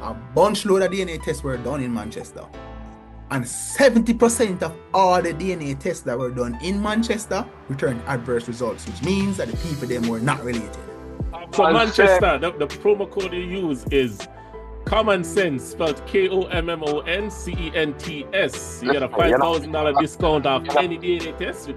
a bunch load of DNA tests were done in Manchester. And 70% of all the DNA tests that were done in Manchester returned adverse results, which means that the people them were not related. So Manchester, the promo code you use is Kommon Cents, spelled KOMMONCENTS. You get a $5,000 discount off any DNA test with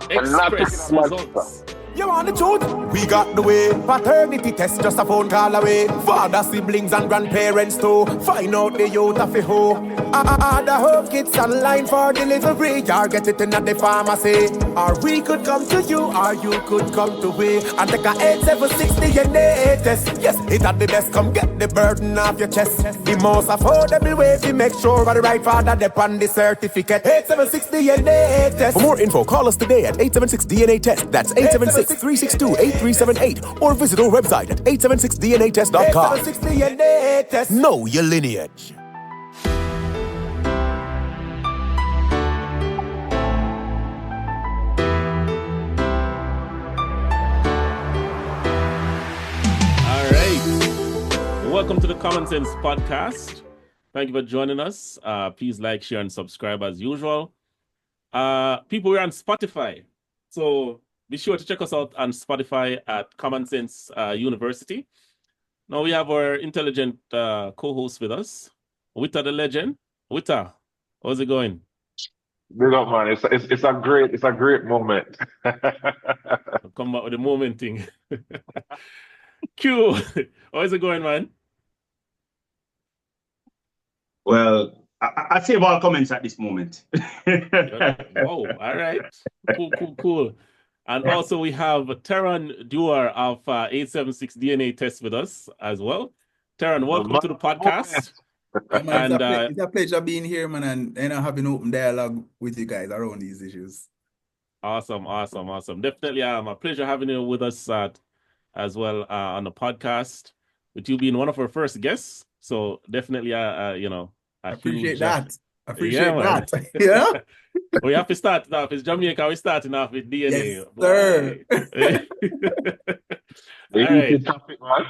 express results. You want the truth? We got the way. Paternity test just a phone call away. Father, siblings and grandparents too. Find out the youth of a hoe. The home kids online for delivery. You get it in at the pharmacy. Or we could come to you, or you could come to we. And take a 876DNA test. Yes, it had the best. Come get the burden off your chest. The most affordable way to make sure for the right father depend the certificate. 876DNA test. For more info, call us today at 876DNA-TEST. That's 876-362-8378. Or visit our website at 876DNATEST.com. 876DNA-TEST. Know your lineage. Welcome to the Kommon Cents Podcast. Thank you for joining us. Please like, share, and subscribe as usual. People, we're on Spotify. So be sure to check us out on Spotify at Kommon Cents University. Now we have our intelligent co-host with us, Wita the legend. Wita, how's it going? Big up, man. It's a great moment. I'll come back with the moment thing. Q, how's it going, man? Well, I save all comments at this moment. Oh, all right. Cool. And also we have Teran Duar of 876DNATEST with us as well. Teran, welcome to the podcast. Man, it's a pleasure being here, man, and having open dialogue with you guys around these issues. Awesome. Definitely a pleasure having you with us as well on the podcast, with you being one of our first guests. So definitely, I appreciate that. Yeah. We have to start off. It's Jamaica. We're starting off with DNA. Yes, sir. All right. Topic, man.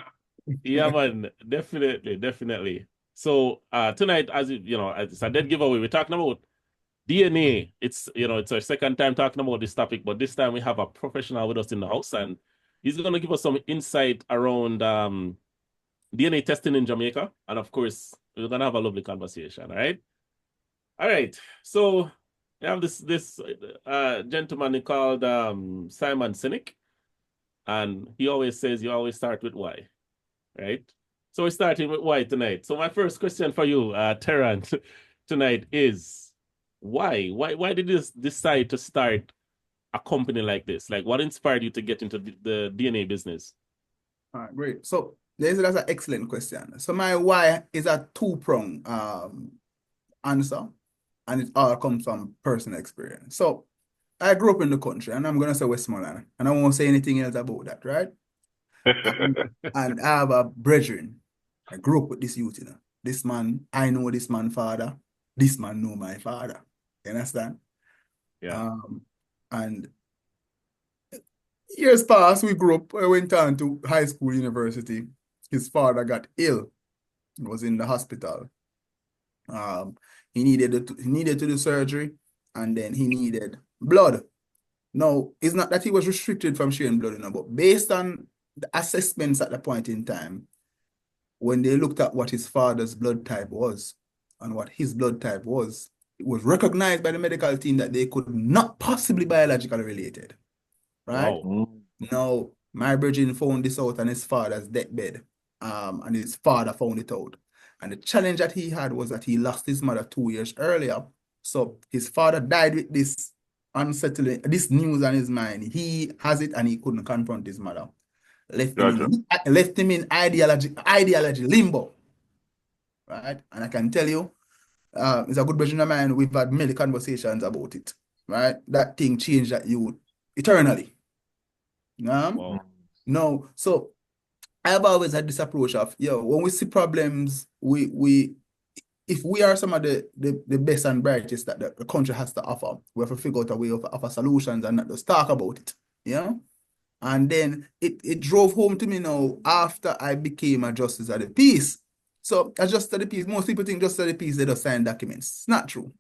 Yeah, man. Definitely. So tonight, as it's a dead giveaway. We're talking about DNA. It's our second time talking about this topic, but this time we have a professional with us in the house, and he's going to give us some insight around DNA testing in Jamaica. And of course, we're going to have a lovely conversation. All right. So we have this gentleman called Simon Sinek. And he always says you always start with why. Right? So we're starting with why tonight. So my first question for you, Teran, tonight is why? Why did you decide to start a company like this? Like, what inspired you to get into the DNA business? All right, great. So that's an excellent question. So my why is a two-pronged answer, and it all comes from personal experience. So I grew up in the country, and I'm going to say Westmoreland, and I won't say anything else about that, right? and I have a brethren. I grew up with this youth, This man, I know this man's father. This man know my father. You understand? Yeah. And years passed, we grew up. I went on to high school, university. His father got ill. He was in the hospital. He needed to do surgery, and then he needed blood. No, it's not that he was restricted from sharing blood, but based on the assessments at the point in time, when they looked at what his father's blood type was and what his blood type was, it was recognized by the medical team that they could not possibly biologically related. Right? Wow. Now, my virgin found this out on his father's deathbed, and his father found it out. And the challenge that he had was that he lost his mother 2 years earlier. So his father died with this unsettling, this news on his mind. He has it and he couldn't confront his mother. Left him in ideology limbo. Right? And I can tell you, it's a good version of mine. We've had many conversations about it. Right? That thing changed that youth eternally. Wow. No. So I have always had this approach of, when we see problems, if we are some of the best and brightest that the country has to offer, we have to figure out a way of offer solutions and not just talk about it. And then it drove home to me now after I became a justice of the peace. So I just study piece. Most people think just study piece, they just sign documents. It's not true.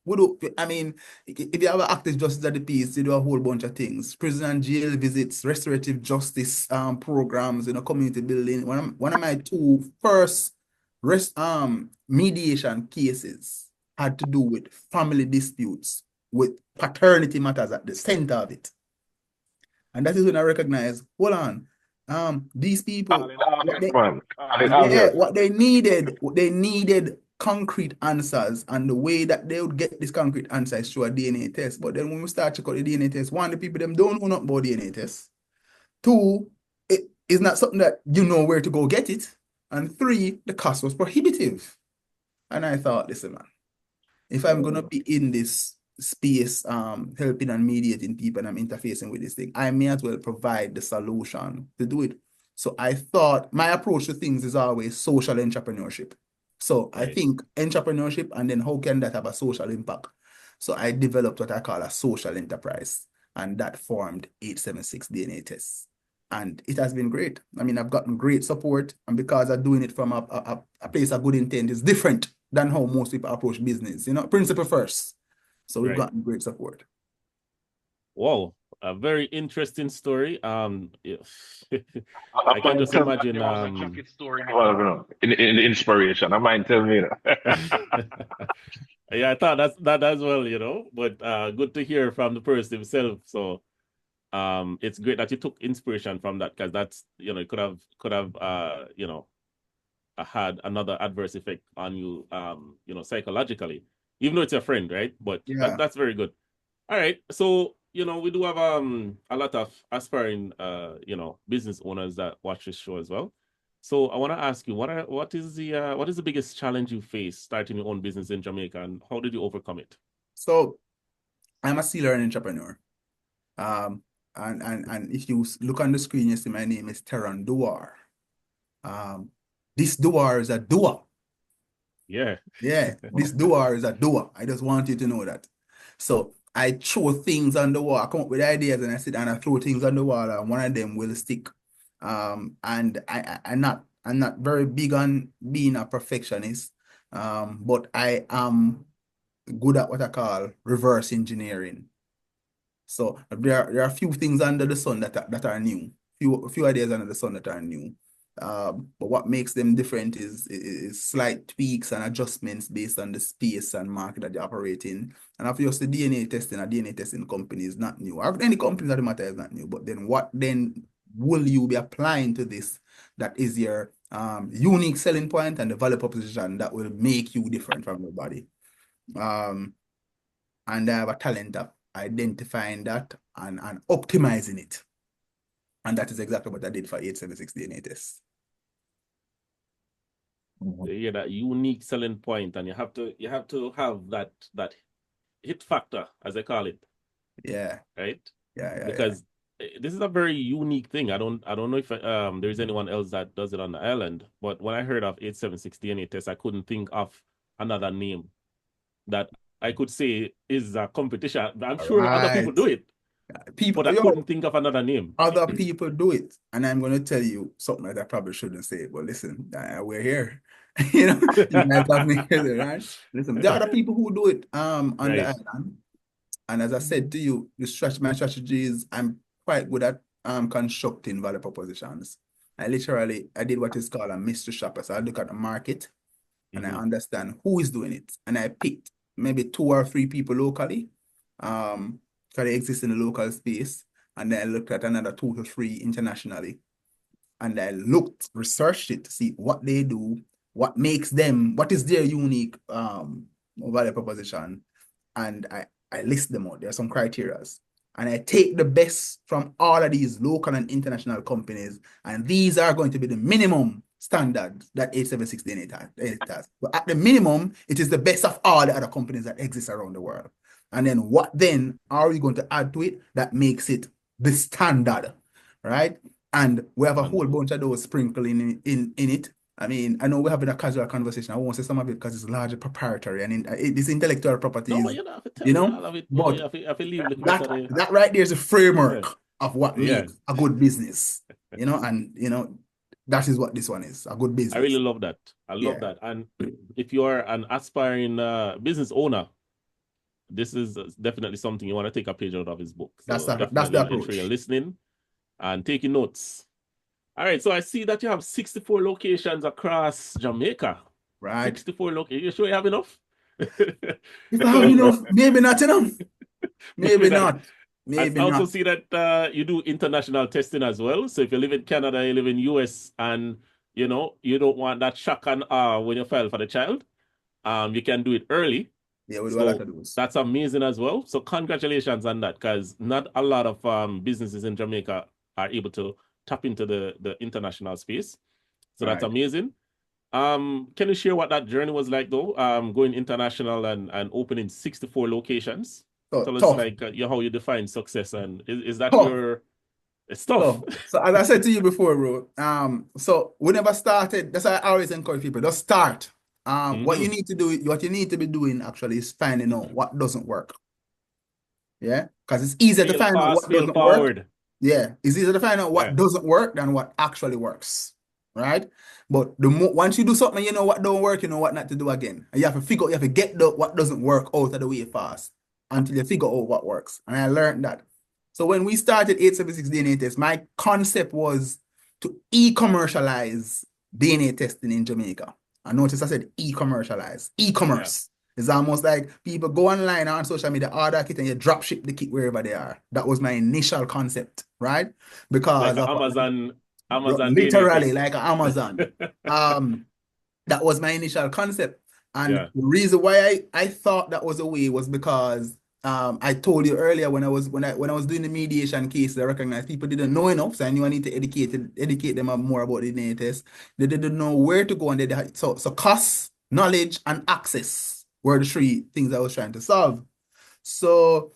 We do, I mean, if you have an active justice at the peace, you do a whole bunch of things. Prison and jail visits, restorative justice programs, community building. One of my two first mediation cases had to do with family disputes, with paternity matters at the center of it. And that is when I recognize, hold on, these people, what they needed concrete answers, and the way that they would get this concrete answer is through a DNA test. But then when we start to cut the DNA test, one, the people them don't know nothing about DNA tests. Two, it is not something that you know where to go get it. And three, the cost was prohibitive. And I thought, listen, man, if I'm gonna be in this space, helping and mediating people, and I'm interfacing with this thing, I may as well provide the solution to do it. So I thought my approach to things is always social entrepreneurship. So I think entrepreneurship, and then how can that have a social impact? So I developed what I call a social enterprise, and that formed 876DNATEST. And it has been great. I mean, I've gotten great support, and because I'm doing it from a place of good intent is different than how most people approach business, principle first. So we've gotten great support. Wow, a very interesting story. I can just imagine. In the inspiration, I might tell me that. Yeah, I thought that as well, but good to hear from the person himself. So it's great that you took inspiration from that, because that's, it could have had another adverse effect on you, psychologically, even though it's your friend, right? But that's very good. All right, so we do have a lot of aspiring business owners that watch this show as well. So I want to ask you, what is the biggest challenge you face starting your own business in Jamaica, and how did you overcome it? So I'm a sealer and entrepreneur. And if you look on the screen, you see my name is Teron Duar. This Duar is a doer. Yeah. Yeah, this Duar is a doer. I just want you to know that. So I throw things on the wall. I come up with ideas and I sit and I throw things on the wall, and one of them will stick. And I'm not very big on being a perfectionist, but I am good at what I call reverse engineering. So there are a few things under the sun that are new, few ideas under the sun that are new. But what makes them different is slight tweaks and adjustments based on the space and market that they operate in. And obviously, DNA testing company is not new. Any company that matter is not new. But then what then will you be applying to this that is your unique selling point and the value proposition that will make you different from everybody? And I have a talent of identifying that and optimizing it. And that is exactly what I did for 876DNATEST. Yeah, that unique selling point, and you have to have that hit factor, as I call it. Yeah. Right. Yeah. Because this is a very unique thing. I don't know if there's anyone else that does it on the island. But when I heard of 876DNATEST, I couldn't think of another name that I could say is a competition. I'm sure other people do it. But I couldn't think of another name. Other people do it, and I'm going to tell you something that I probably shouldn't say. But listen, we're here. You might have me here, right? Listen, there are other people who do it on the island, and as I said to you, my strategy is I'm quite good at constructing value propositions. I did what is called a mystery shopper. So I look at the market, and I understand who is doing it, and I picked maybe 2 or 3 people locally. Because they exist in the local space, and then I looked at another 2 to 3 internationally, and I researched it to see what they do, what makes them, what is their unique value proposition, and I list them out. There are some criterias, and I take the best from all of these local and international companies, and these are going to be the minimum standard that 876DNA has. But at the minimum, it is the best of all the other companies that exist around the world. And then what then are we going to add to it that makes it the standard, right? And we have a whole bunch of those sprinkling in it. I mean, I know we're having a casual conversation. I won't say some of it because it's largely proprietary and this intellectual property. No, but that right there is a framework of what makes a good business. And That is what this one is, a good business. I really love that. I love Yeah. that. And if you are an aspiring business owner, this is definitely something you want to take a page out of his book. So That's the definitely approach. ensure you're listening and taking notes. All right, so I see that you have 64 locations across Jamaica. Right. 64 locations. You sure you have enough? If I have enough, maybe not enough. Maybe not. Maybe I also not. see that you do international testing as well. So if you live in Canada, you live in US, and you don't want that shock and awe when you file for the child, you can do it early. Yeah, we do a lot of those. That's amazing as well. So congratulations on that, because not a lot of businesses in Jamaica are able to tap into the international space. So that's amazing. Can you share what that journey was like though? Going international and opening 64 locations. Tell us like how you define success, and is that it's tough. So as I said to you before, bro, so we never started. That's why I always encourage people, just start. What you need to be doing actually is finding out what doesn't work. Yeah, because it's easier to find out what doesn't work. Yeah, it's easier to find out what doesn't work than what actually works. Right? But once you do something, you know what don't work, you know what not to do again. And you have to get what doesn't work out of the way fast until you figure out what works. And I learned that. So when we started 876DNATEST, my concept was to e-commercialize DNA testing in Jamaica. I notice I said e-commercialize. E-commerce. It's almost like people go online or on social media, order a kit, and you drop ship the kit wherever they are. That was my initial concept, right? Because like Amazon literally like Amazon. That was my initial concept. And the reason why I thought that was a way was because I told you earlier when I was doing the mediation cases, I recognized people didn't know enough, so I knew I need to educate them more about the DNA test. They didn't know where to go, and so cost, knowledge, and access were the three things I was trying to solve. So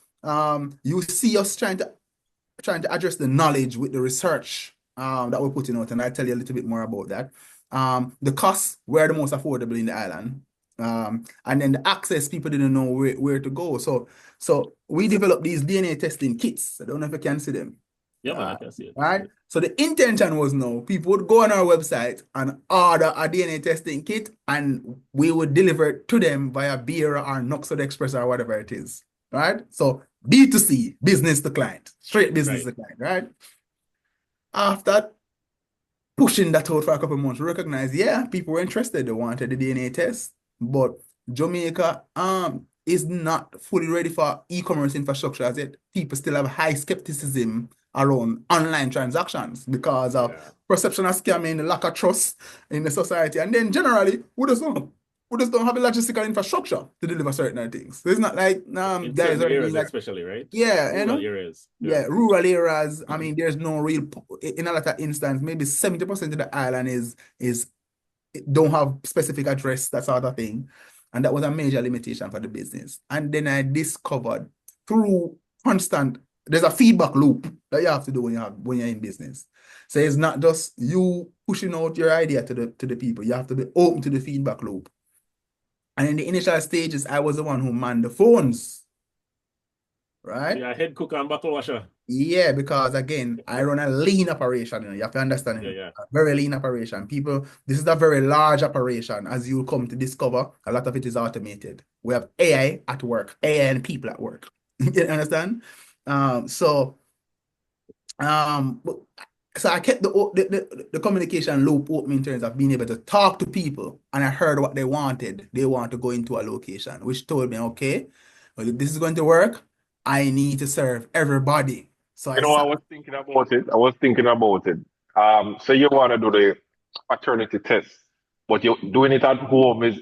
you see us trying to address the knowledge with the research that we're putting out, and I'll tell you a little bit more about that. The costs were the most affordable in the island. And then the access, people didn't know where to go. So we developed these DNA testing kits. I don't know if you can see them. Yeah, man, I can see it. Right? So the intention was people would go on our website and order a DNA testing kit, and we would deliver it to them via Beer or Knoxwood Express or whatever it is. Right? So B2C, business to client, straight business to client, right? After pushing that out for a couple of months, we recognized, people were interested. They wanted the DNA test. But Jamaica is not fully ready for e-commerce infrastructure as yet. People still have high skepticism around online transactions because of perception of scamming, lack of trust in the society. And then generally, we just don't have a logistical infrastructure to deliver certain things. So it's not like guys are areas, especially, right? Yeah, rural areas. Rural areas. I mean, there's no real, in a lot of instances, maybe 70% of the island is don't have specific address, that sort of thing. And that was a major limitation for the business. And then I discovered through there's a feedback loop that you have to do when you're in business. So it's not just you pushing out your idea to the people. You have to be open to the feedback loop. And in the initial stages, I was the one who manned the phones. Right? Yeah, head cook and buckle washer. Yeah, because again, I run a lean operation. You have to understand it. A very lean operation. This is a very large operation. As you'll come to discover, a lot of it is automated. We have AI at work, AI and people at work. You understand? So I kept the communication loop open in terms of being able to talk to people, and I heard what they wanted. They want to go into a location, which told me, okay, well, if this is going to work, I need to serve everybody. So I was thinking about it. So you want to do the paternity test, but you're doing it at home is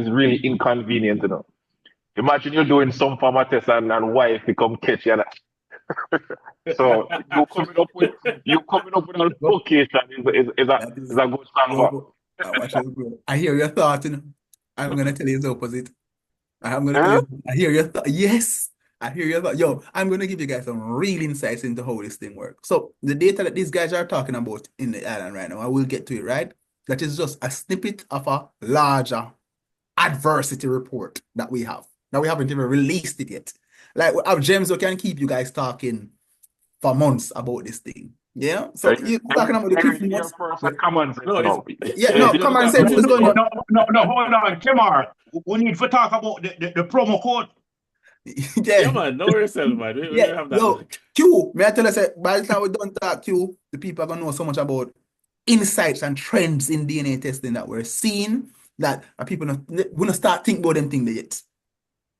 really inconvenient, Imagine you're doing some form of test and wife become catch you. So you coming up with a location is a good song. I hear your thought, I'm gonna tell you the opposite. I hear your thought. Yes. I hear you. Yo, I'm going to give you guys some real insights into how this thing works. So the data that these guys are talking about in the island right now, I will get to it, right? That is just a snippet of a larger adversity report that we have. Now we haven't even released it yet. Like we have gems that can keep you guys talking for months about this thing. Yeah. So you're talking about the cliff notes. First, a common sense. No, No, Yeah, no, Kommon Cents is going to. No, hold on, Kemar. We need to talk about the promo code. Yeah, man, know yourself, man. We Yeah, have that. yo, Q, may I tell you, say, by the time we don't talk Q, the people are going to know so much about insights and trends in DNA testing that we're seeing that people not, we not start think about them thing yet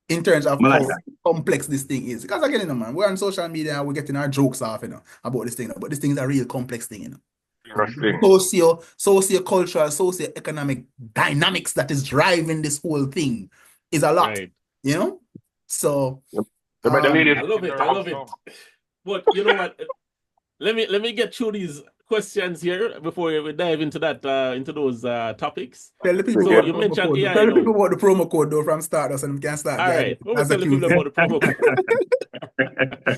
in terms of I like how that. complex this thing is. Because again, you know, man, we're on social media and we're getting our jokes off, you know, about this thing, but this thing is a real complex thing, you know. Socio-cultural, socio-economic dynamics that is driving this whole thing is a lot, Right. you know. So I love it. I love it. But you know what? Let me get through these questions here before we dive into that into those topics. Tell the people So you mentioned AI. Tell the people about the promo code though from start so we can start. All right. We'll tell the people about the promo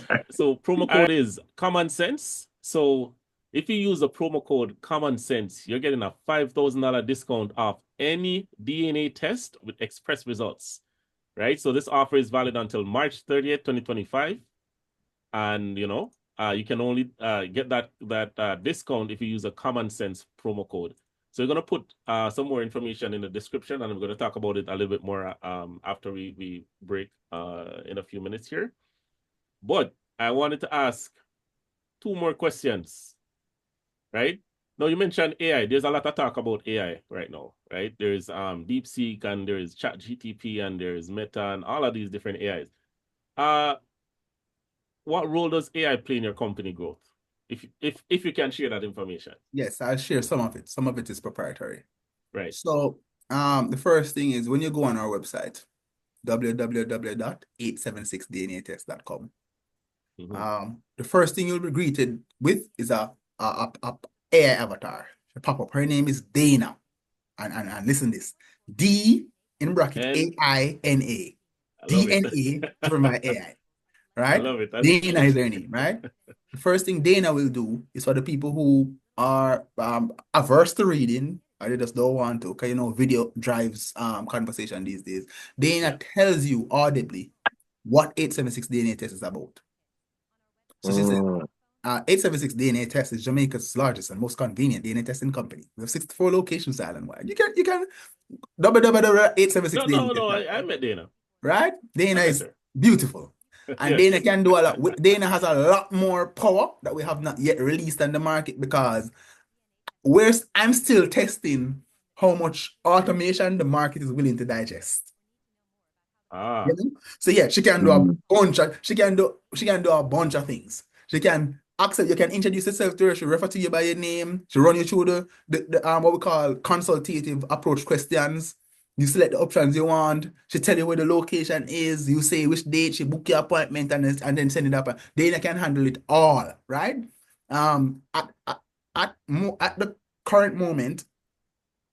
code. So promo code is Kommon Cents. So if you use the promo code Kommon Cents, you're getting a $5,000 discount off any DNA test with express results. Right? So this offer is valid until March 30th, 2025. And, you know, you can only get that discount if you use a Kommon Cents promo code. So we're going to put some more information in the description, and I'm going to talk about it a little bit more after we break in a few minutes here. But I wanted to ask 2 more questions, right? Now, you mentioned AI. There's a lot of talk about AI right now, right? There's DeepSeek, and there's ChatGPT, and there's Meta, and all of these different AIs. What role does AI play in your company growth? If you can share that information. Yes, I'll share some of it. Some of it is proprietary. Right. So the first thing is when you go on our website, www.876DNATest.com. The first thing you'll be greeted with is a AI avatar. She'll pop up. Her name is Dana. And listen to this. D in bracket AINA. DNA driven by AI. Right? I love it. Dana is her name, right? The first thing Dana will do is for the people who are averse to reading, or they just don't want to, because you know video drives conversation these days. Dana tells you audibly what 876 DNA test is about. So she said, 876 DNA test is Jamaica's largest and most convenient DNA testing company. We have 64 locations island-wide. You can www.876 DNA. No, I met Dana. Right? Dana is beautiful. And Dana can do a lot. Dana has a lot more power that we have not yet released on the market because I'm still testing how much automation the market is willing to digest. You know? So yeah, she can do a bunch of things. She can accept, you can introduce yourself to her, she refer to you by your name, she run you through the what we call consultative approach questions. You select the options you want. She tell you where the location is. You say which date. She book your appointment and then send it up. Dana can handle it all, right? At the current moment,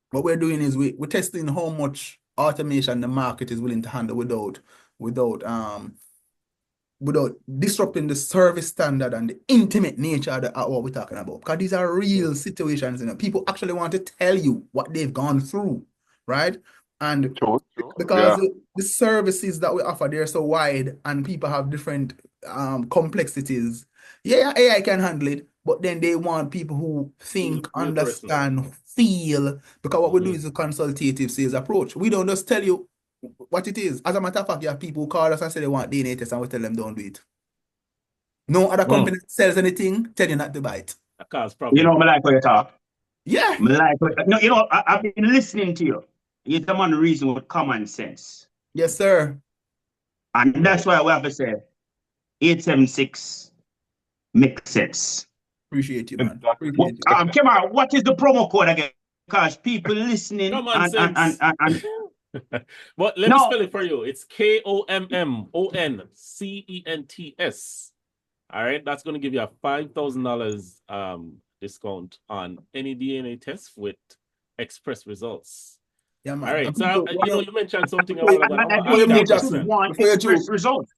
what we're doing is we're testing how much automation the market is willing to handle without disrupting the service standard and the intimate nature of what we're talking about. Because these are real situations. You know, people actually want to tell you what they've gone through, right? And because the services that we offer, they're so wide and people have different complexities. Yeah, AI can handle it, but then they want people who think, understand, feel, because what we do is a consultative sales approach. We don't just tell you what it is. As a matter of fact, you have people who call us and say they want DNA tests and we tell them don't do it. No other company sells anything, tell you not to buy it. You know, I like how you talk. Yeah. No, you know, I've been listening to you. You're the man reason with common sense. Yes, sir. And that's why we have to say 876 makes sense. Appreciate you, man. Kemar, what is the promo code again? Because people listening Kommon Cents. But let me spell it for you. It's KOMMONCENTS. All right, that's going to give you a $5,000 discount on any DNA test with express results. Yeah, man. All right, so you mentioned something about express results.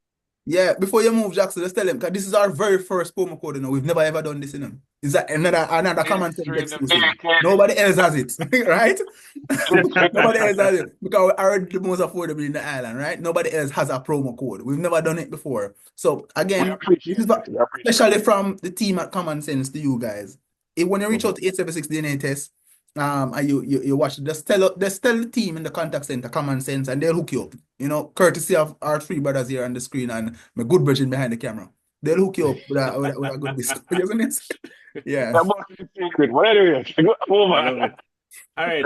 Yeah, before you move, Jackson, let's tell them, because this is our very first promo code, you know. We've never ever done this, you know. Is that another Kommon Cents History in the exclusive? making. Nobody else has it, right? History. Nobody else has it. Because we are the most affordable in the island, right? Nobody else has a promo code. We've never done it before. So We again, this appreciate is it. We appreciate especially it. from the team at Kommon Cents to you guys. When you reach out to 876 DNA test, and you watch, just tell the team in the contact center Kommon Cents, and they'll hook you up. You know, courtesy of our three brothers here on the screen and my good brethren behind the camera. They'll hook you up with a good discount, isn't it? Yeah. That must be the secret. But anyway, go I love over. it. All right,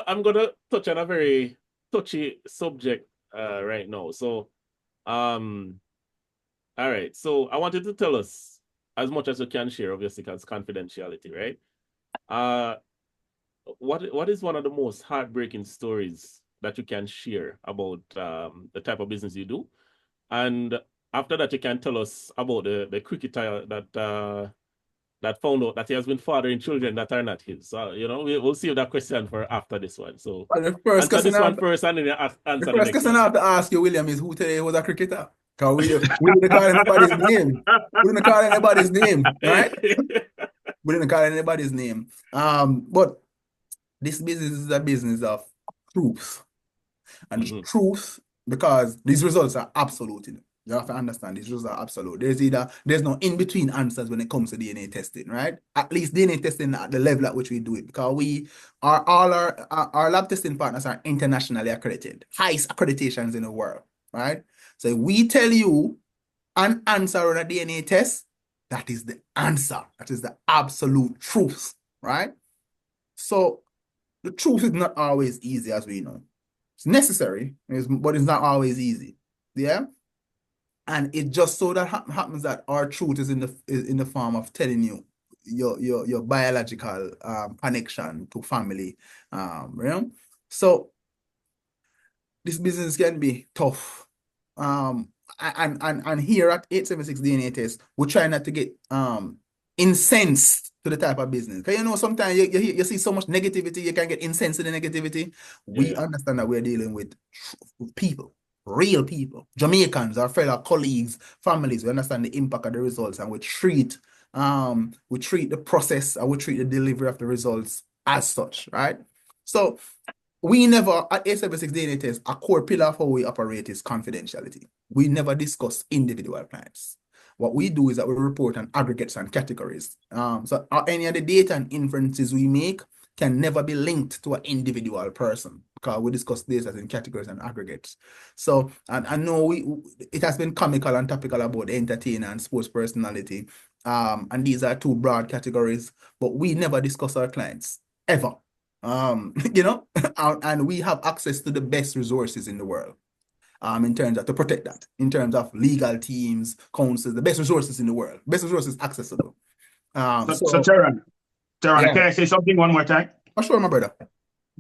I'm gonna touch on a very touchy subject right now. So, all right. So I wanted to tell us as much as you can share, obviously, because confidentiality, right? What is one of the most heartbreaking stories that you can share about the type of business you do? And after that, you can tell us about the cricketer that found out that he has been fathering children that are not his. So, you know, we'll save that question for after this one. So Well, the first answer this question one first and then answer the the first next question one. I have to ask you, William, is who today was a cricketer? Because we didn't call anybody's name. We didn't call anybody's name, right? We didn't call anybody's name. But this business is a business of truth. And it's truth because these results are absolute. You have to understand these results are absolute. There's no in-between answers when it comes to DNA testing, right? At least DNA testing at the level at which we do it, because our lab testing partners are internationally accredited, highest accreditations in the world, right? So if we tell you an answer on a DNA test, that is the answer. That is the absolute truth, right? So the truth is not always easy, as we know. It's necessary, but it's not always easy. Yeah. And it just so that happens that our truth is in the form of telling you your biological connection to family. You know? So this business can be tough. And here at 876 DNA Test, we try not to get incensed to the type of business. Because you know, sometimes you see so much negativity, you can get incensed to the negativity. We understand that we're dealing with people, real people, Jamaicans, our fellow colleagues, families. We understand the impact of the results, and we treat the process and we treat the delivery of the results as such, right? So we never, at 876 DNA Test, a core pillar of how we operate is confidentiality. We never discuss individual clients. What we do is that we report on aggregates and categories. So any of the data and inferences we make can never be linked to an individual person, because we discuss data in categories and aggregates. So, and I know it has been comical and topical about entertainer and sports personality. And these are two broad categories, but we never discuss our clients, ever. You know, and we have access to the best resources in the world. In terms of to protect that, in terms of legal teams, counsels, the best resources in the world, best resources accessible. So Terran, can I say something one more time? Oh, sure, my brother.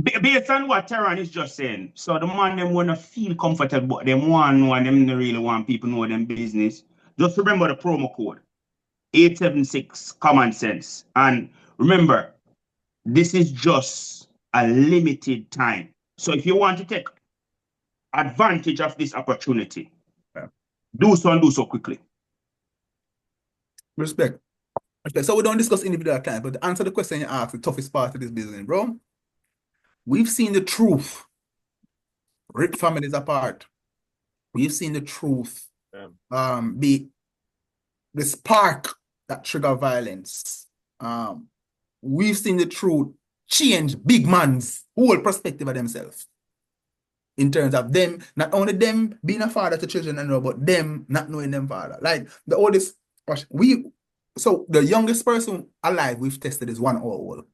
Based on what Terran is just saying, so the man them wanna feel comfortable, but them one them really want people know them business. Just remember the promo code 876 Kommon Cents, and remember, this is just a limited time. So if you want to take advantage of this opportunity, do so and do so quickly. Respect. So we don't discuss individual clients, but to answer the question you asked, the toughest part of this business, bro, we've seen the truth rip families apart. We've seen the truth be the spark that trigger violence. We've seen the truth change big man's whole perspective of themselves. In terms of them, not only them being a father to children, but them not knowing them father. Like the oldest, so the youngest person alive we've tested is 1 hour old.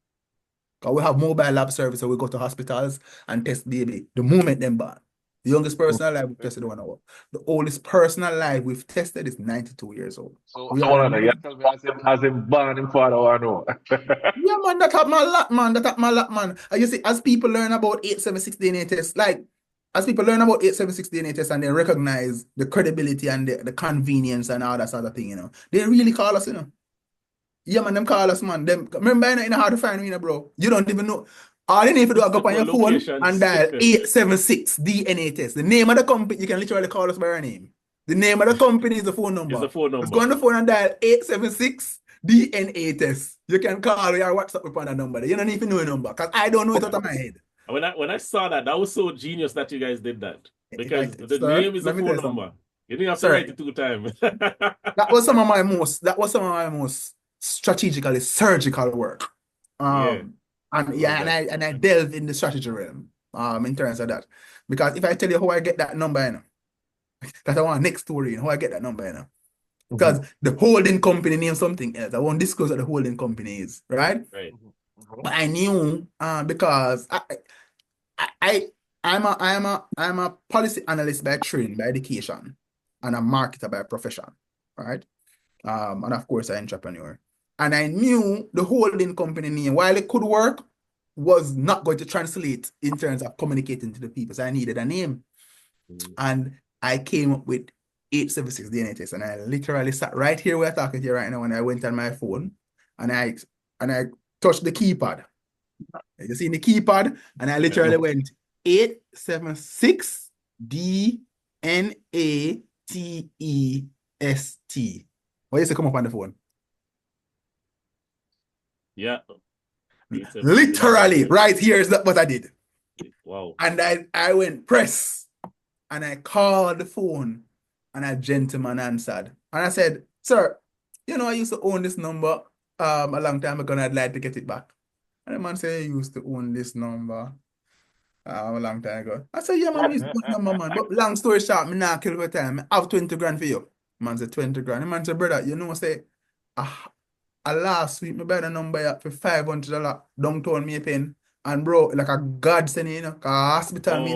Because we have mobile lab service, so we go to hospitals and test baby the moment them born. The youngest person alive we've tested 1 hour. The oldest person alive we've tested is 92 years old. So you tell me as him born him father or no? Yeah, man, that happened a lot, man. That happened a lot, man. And you see, as people learn about 876 DNA test, as people learn about 876 DNA test and they recognize the credibility and the convenience and all that sort of thing, you know, they really call us, you know. Yeah, man, them call us, man. Them remember, you know how to find me, you know, bro. You don't even know. All you need to do is go on your phone and dial 876 DNA test. The name of the company, you can literally call us by our name. The name of the company is the phone number. It's the phone Just number. go on the phone and dial 876DNATEST. You can call or WhatsApp upon that number. You don't even know a number because I don't know it out of my head. When I saw that was so genius that you guys did that. Because the Sir, name is the let me tell phone you number. You didn't have to Sir. write it 2 times. That was some of my most strategically surgical work. Yeah. And I delve in the strategy realm in terms of that. Because if I tell you how I get that number, you know, because I want next story, you know, how I get that number, you know. Because the holding company named something else. I won't disclose what the holding company is, right? Right. But I knew because I'm a policy analyst by training, by education, and a marketer by profession, right? And of course, an entrepreneur. And I knew the holding company name, while it could work, was not going to translate in terms of communicating to the people. So I needed a name. And I came up with 876DNATEST, and I literally sat right here where I'm talking to you right now, and I went on my phone and I touched the keypad. You see the keypad, and I literally went 876DNATEST. What is it come up on the phone? Yeah. Literally, right here is what I did. Wow. And I went press, and I called the phone, and a gentleman answered. And I said, sir, you know, I used to own this number a long time ago, and I'd like to get it back. And the man said, you used to own this number a long time ago. I said, yeah, man, I used to own this number, man. But long story short, me not kill for time. I have 20 grand for you. Man said, 20 grand. The man said, brother, you know, say, last week, me buy the number for $500 downtown me a pen. And bro, like a godsend, you know, a hospital me.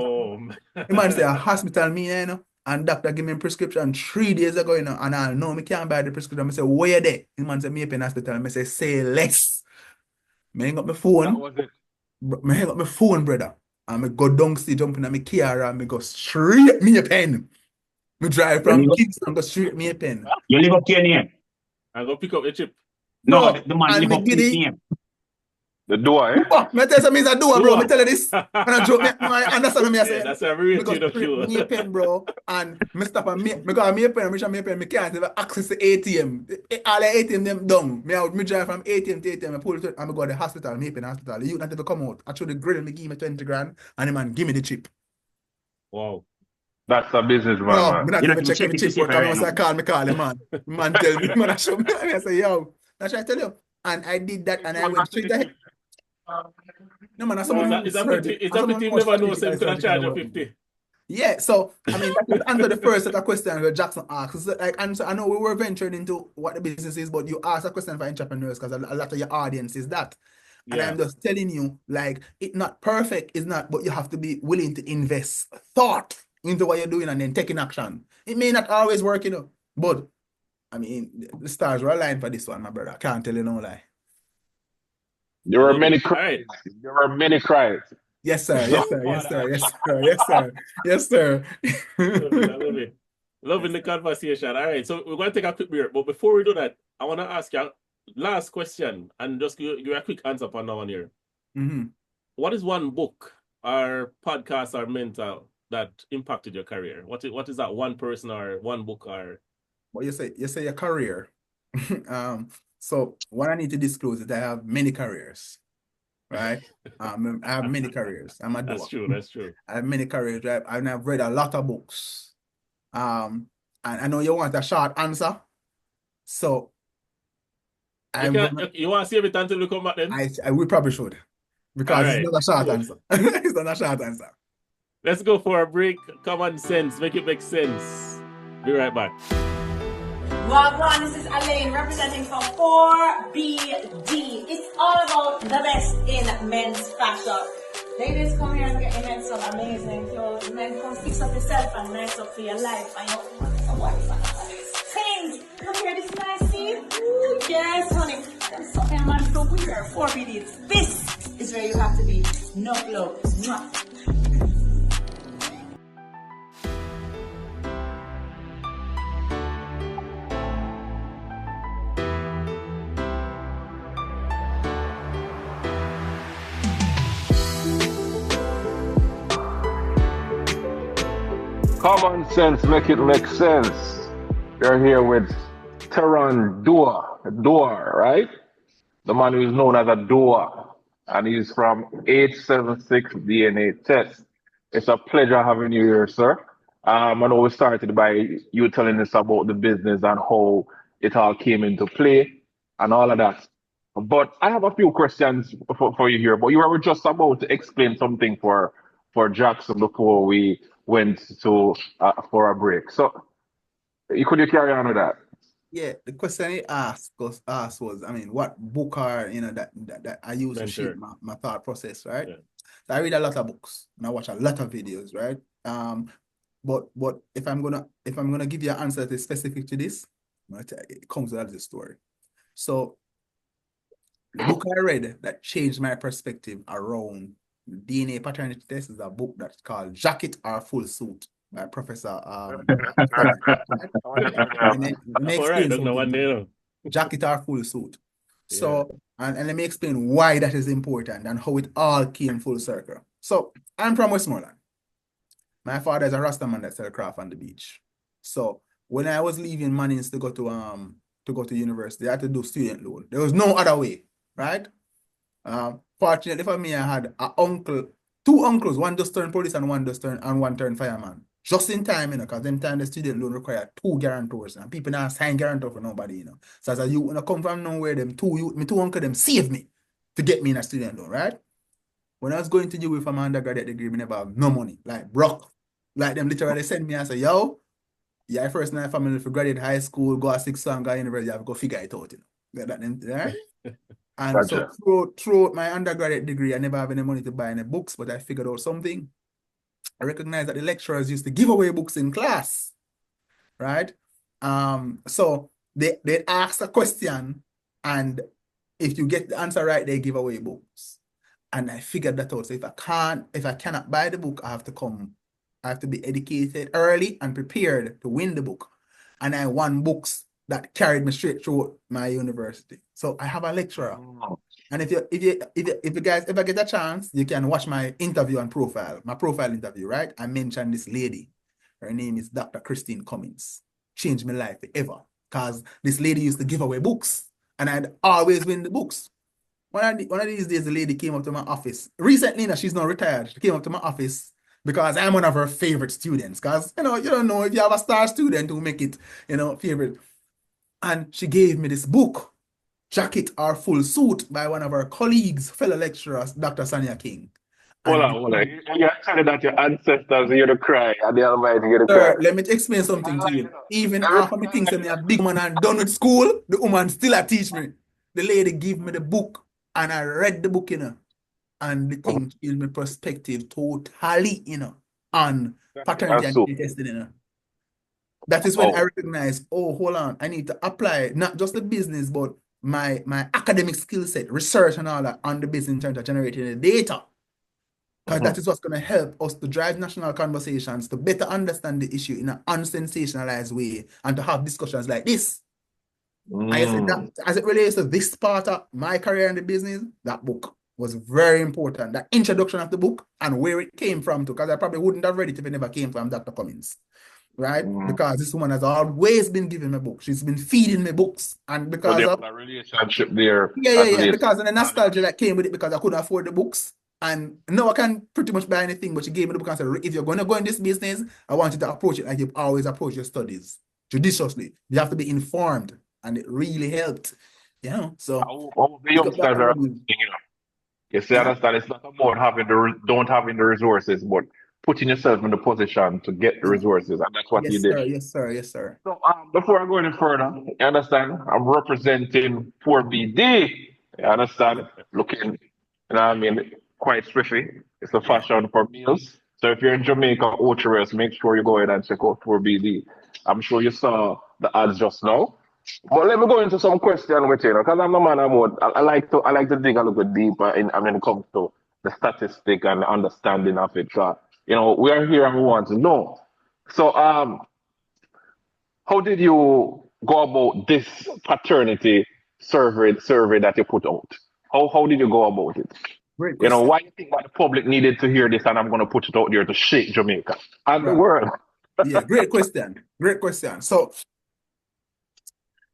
The man say, a hospital me, you know. And doctor give me a prescription 3 days ago, you know, and I know me can't buy the prescription. I say, where you there? The man say, me a pen hospital. I say less. Me hang up my phone. That was it. Me hang up my phone, brother. And I go downstairs, jump in my car, and I go straight me a pen. Me drive from Kingston and go straight me a pen. You live up to your name. I go pick up the chip. No, the man live up to his name. The door, eh? Me tell you something, it's a door, bro. Me tell you this. And I joke, I understand me. I say, that's a real me go straight me a pen, bro. And me stop and me go me a pen, me can't even access the ATM. All the ATM them down. Me drive from ATM to ATM, I pull it, and I go to the hospital, me pen hospital. The youth not ever come out. I show the grill, me give me 20 grand, and the man give me the chip. Wow. That's a business, man. No, man. me not even check the chip, but I call the man. Man tell me, man, I show me, and I say, yo, that's what I tell you. And I did that, and I went straight ahead. No, man, It's everything never knows him could charge you 50. Yeah, so I mean that would answer the first set of questions that Jackson asked. Like, answer, I know we were venturing into what the business is, but you asked a question for entrepreneurs because a lot of your audience is that. And I'm just telling you, like, it's not perfect, it's not, but you have to be willing to invest thought into what you're doing and then taking action. It may not always work, you know, but I mean the stars were aligned for this one, my brother. I can't tell you no lie. There were many cries. There were many cries. Yes, sir. Yes, sir. Yes, sir. Yes, sir. Yes, sir. Yes, sir. Love it. Loving the conversation. All right, so we're going to take a quick break. But before we do that, I want to ask you last question and just give you a quick answer for now on here. Mm-hmm. What is one book or podcast or mentor that impacted your career? What is that one person or one book or? Well, you say your career. So what I need to disclose is that I have many careers, right? I have many careers. I'm a doer. That's true. I have many careers, right? And I've read a lot of books. And I know you want a short answer. So you want to save it until we come back then? We probably should. Because it's not a short answer. It's not a short answer. Let's go for a break. Common sense. Make it make sense. Be right back. Wagwan, this is Elaine representing for 4BD. It's all about the best in men's fashion. Ladies, come here and get your men some amazing clothes. Men, come fix up yourself and nice up for your life. And your wife and all these things. Look here, this nice see? Ooh, yes, honey. There's something man so weird. 4BD. This is where you have to be. No love. Mwah. Common sense, make it make sense. You're here with Teron Dua, right? The man who is known as a Dua, and he's from 876DNATEST. It's a pleasure having you here, sir. I know we started by you telling us about the business and how it all came into play and all of that. But I have a few questions for you here. But you were just about to explain something for Jackson before we went to for a break. So could you carry on with that? Yeah, the question he asked was, I mean, what book are, that I use to shape my thought process, right? Yeah. So I read a lot of books and I watch a lot of videos, right? But if I'm gonna give you an answer that is specific to this, it comes out of the story. So the book I read that changed my perspective around DNA paternity test is a book that's called Jacket or Full Suit by Professor Jacket or Full Suit. So and let me explain why that is important and how it all came full circle. So I'm from Westmoreland. My father is a Rastaman that sell craft on the beach. So when I was leaving Mannings to go to university, I had to do student loan. There was no other way, right? Fortunately for me, I had two uncles, one just turned police and one turned fireman. Just in time, because them time the student loan require 2 guarantors, and people now sign guarantor for nobody, So as a youth, when I come from nowhere, my two uncles, them saved me to get me in a student loan, right? When I was going to do it for my undergraduate degree, I never have no money, like broke. Like them literally send me and say, yo, yeah, first night family for graduate high school, go to 6 and go university, you have to go figure it out, right? And Gotcha. so throughout my undergraduate degree, I never have any money to buy any books, but I figured out something. I recognized that the lecturers used to give away books in class, right? So they ask a question, and if you get the answer right, they give away books. And I figured that out. So if I cannot buy the book, I have to be educated early and prepared to win the book. And I won books that carried me straight through my university. So I have a lecturer. And if you guys ever get a chance, you can watch my interview and my profile interview, right? I mentioned this lady. Her name is Dr. Christine Cummins. Changed my life forever. Because this lady used to give away books. And I'd always win the books. One of these days, the lady came up to my office. Recently, she's not retired. She came up to my office because I'm one of her favorite students. Because, you don't know if you have a star student who make it, favorite. And she gave me this book, Jacket or Full Suit, by one of her colleagues, fellow lecturers, Dr. Sanya King. Hold on. You're telling that your ancestors hear to cry and the Almighty hear to cry. Sir, let me explain something to you. Even after me thinks I'm a big man and done with school, the woman still teach me. The lady gave me the book and I read the book, and the thing changed my perspective totally, on paternity and testing, That is when I recognize, hold on, I need to apply not just the business, but my academic skill set, research and all that on the business in terms of generating the data. Because that is what's going to help us to drive national conversations, to better understand the issue in an unsensationalized way, and to have discussions like this. I said that as it relates to this part of my career in the business, that book was very important. The introduction of the book and where it came from, because I probably wouldn't have read it if it never came from Dr. Cummins. Right? Because this woman has always been giving me books. She's been feeding me books. And because of a relationship there. Yeah. Because of the nostalgia that came with it, because I couldn't afford the books. And now I can pretty much buy anything, but she gave me the book and said, if you're going to go in this business, I want you to approach it like you've always approached your studies, judiciously. You have to be informed. And it really helped. So the youngsters are, you see, understand, it's not about don't having the resources, but putting yourself in the position to get the resources, and that's what you did. Yes, sir. So before I go any further, you understand, I'm representing 4BD. You understand, looking, quite spiffy. It's the fashion for meals. So if you're in Jamaica or Ocho, make sure you go ahead and check out 4BD. I'm sure you saw the ads just now. But let me go into some question with you, because I'm a man I like to dig a little bit deeper when it comes to the statistic and the understanding of it. So, we are here and we want to know. So how did you go about this paternity survey that you put out? How did you go about it? Great question. Why do you think that the public needed to hear this, and I'm going to put it out there to shake Jamaica and the world? Yeah, great question. Great question. So,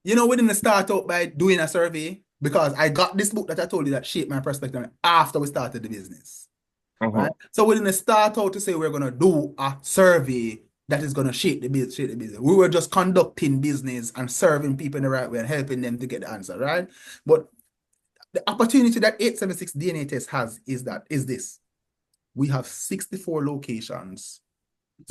we didn't start out by doing a survey because I got this book that I told you that shaped my perspective after we started the business. Right? So we didn't start out to say we're going to do a survey that is going to shape the business. We were just conducting business and serving people in the right way and helping them to get the answer, right? But the opportunity that 876 DNA test has is this. We have 64 locations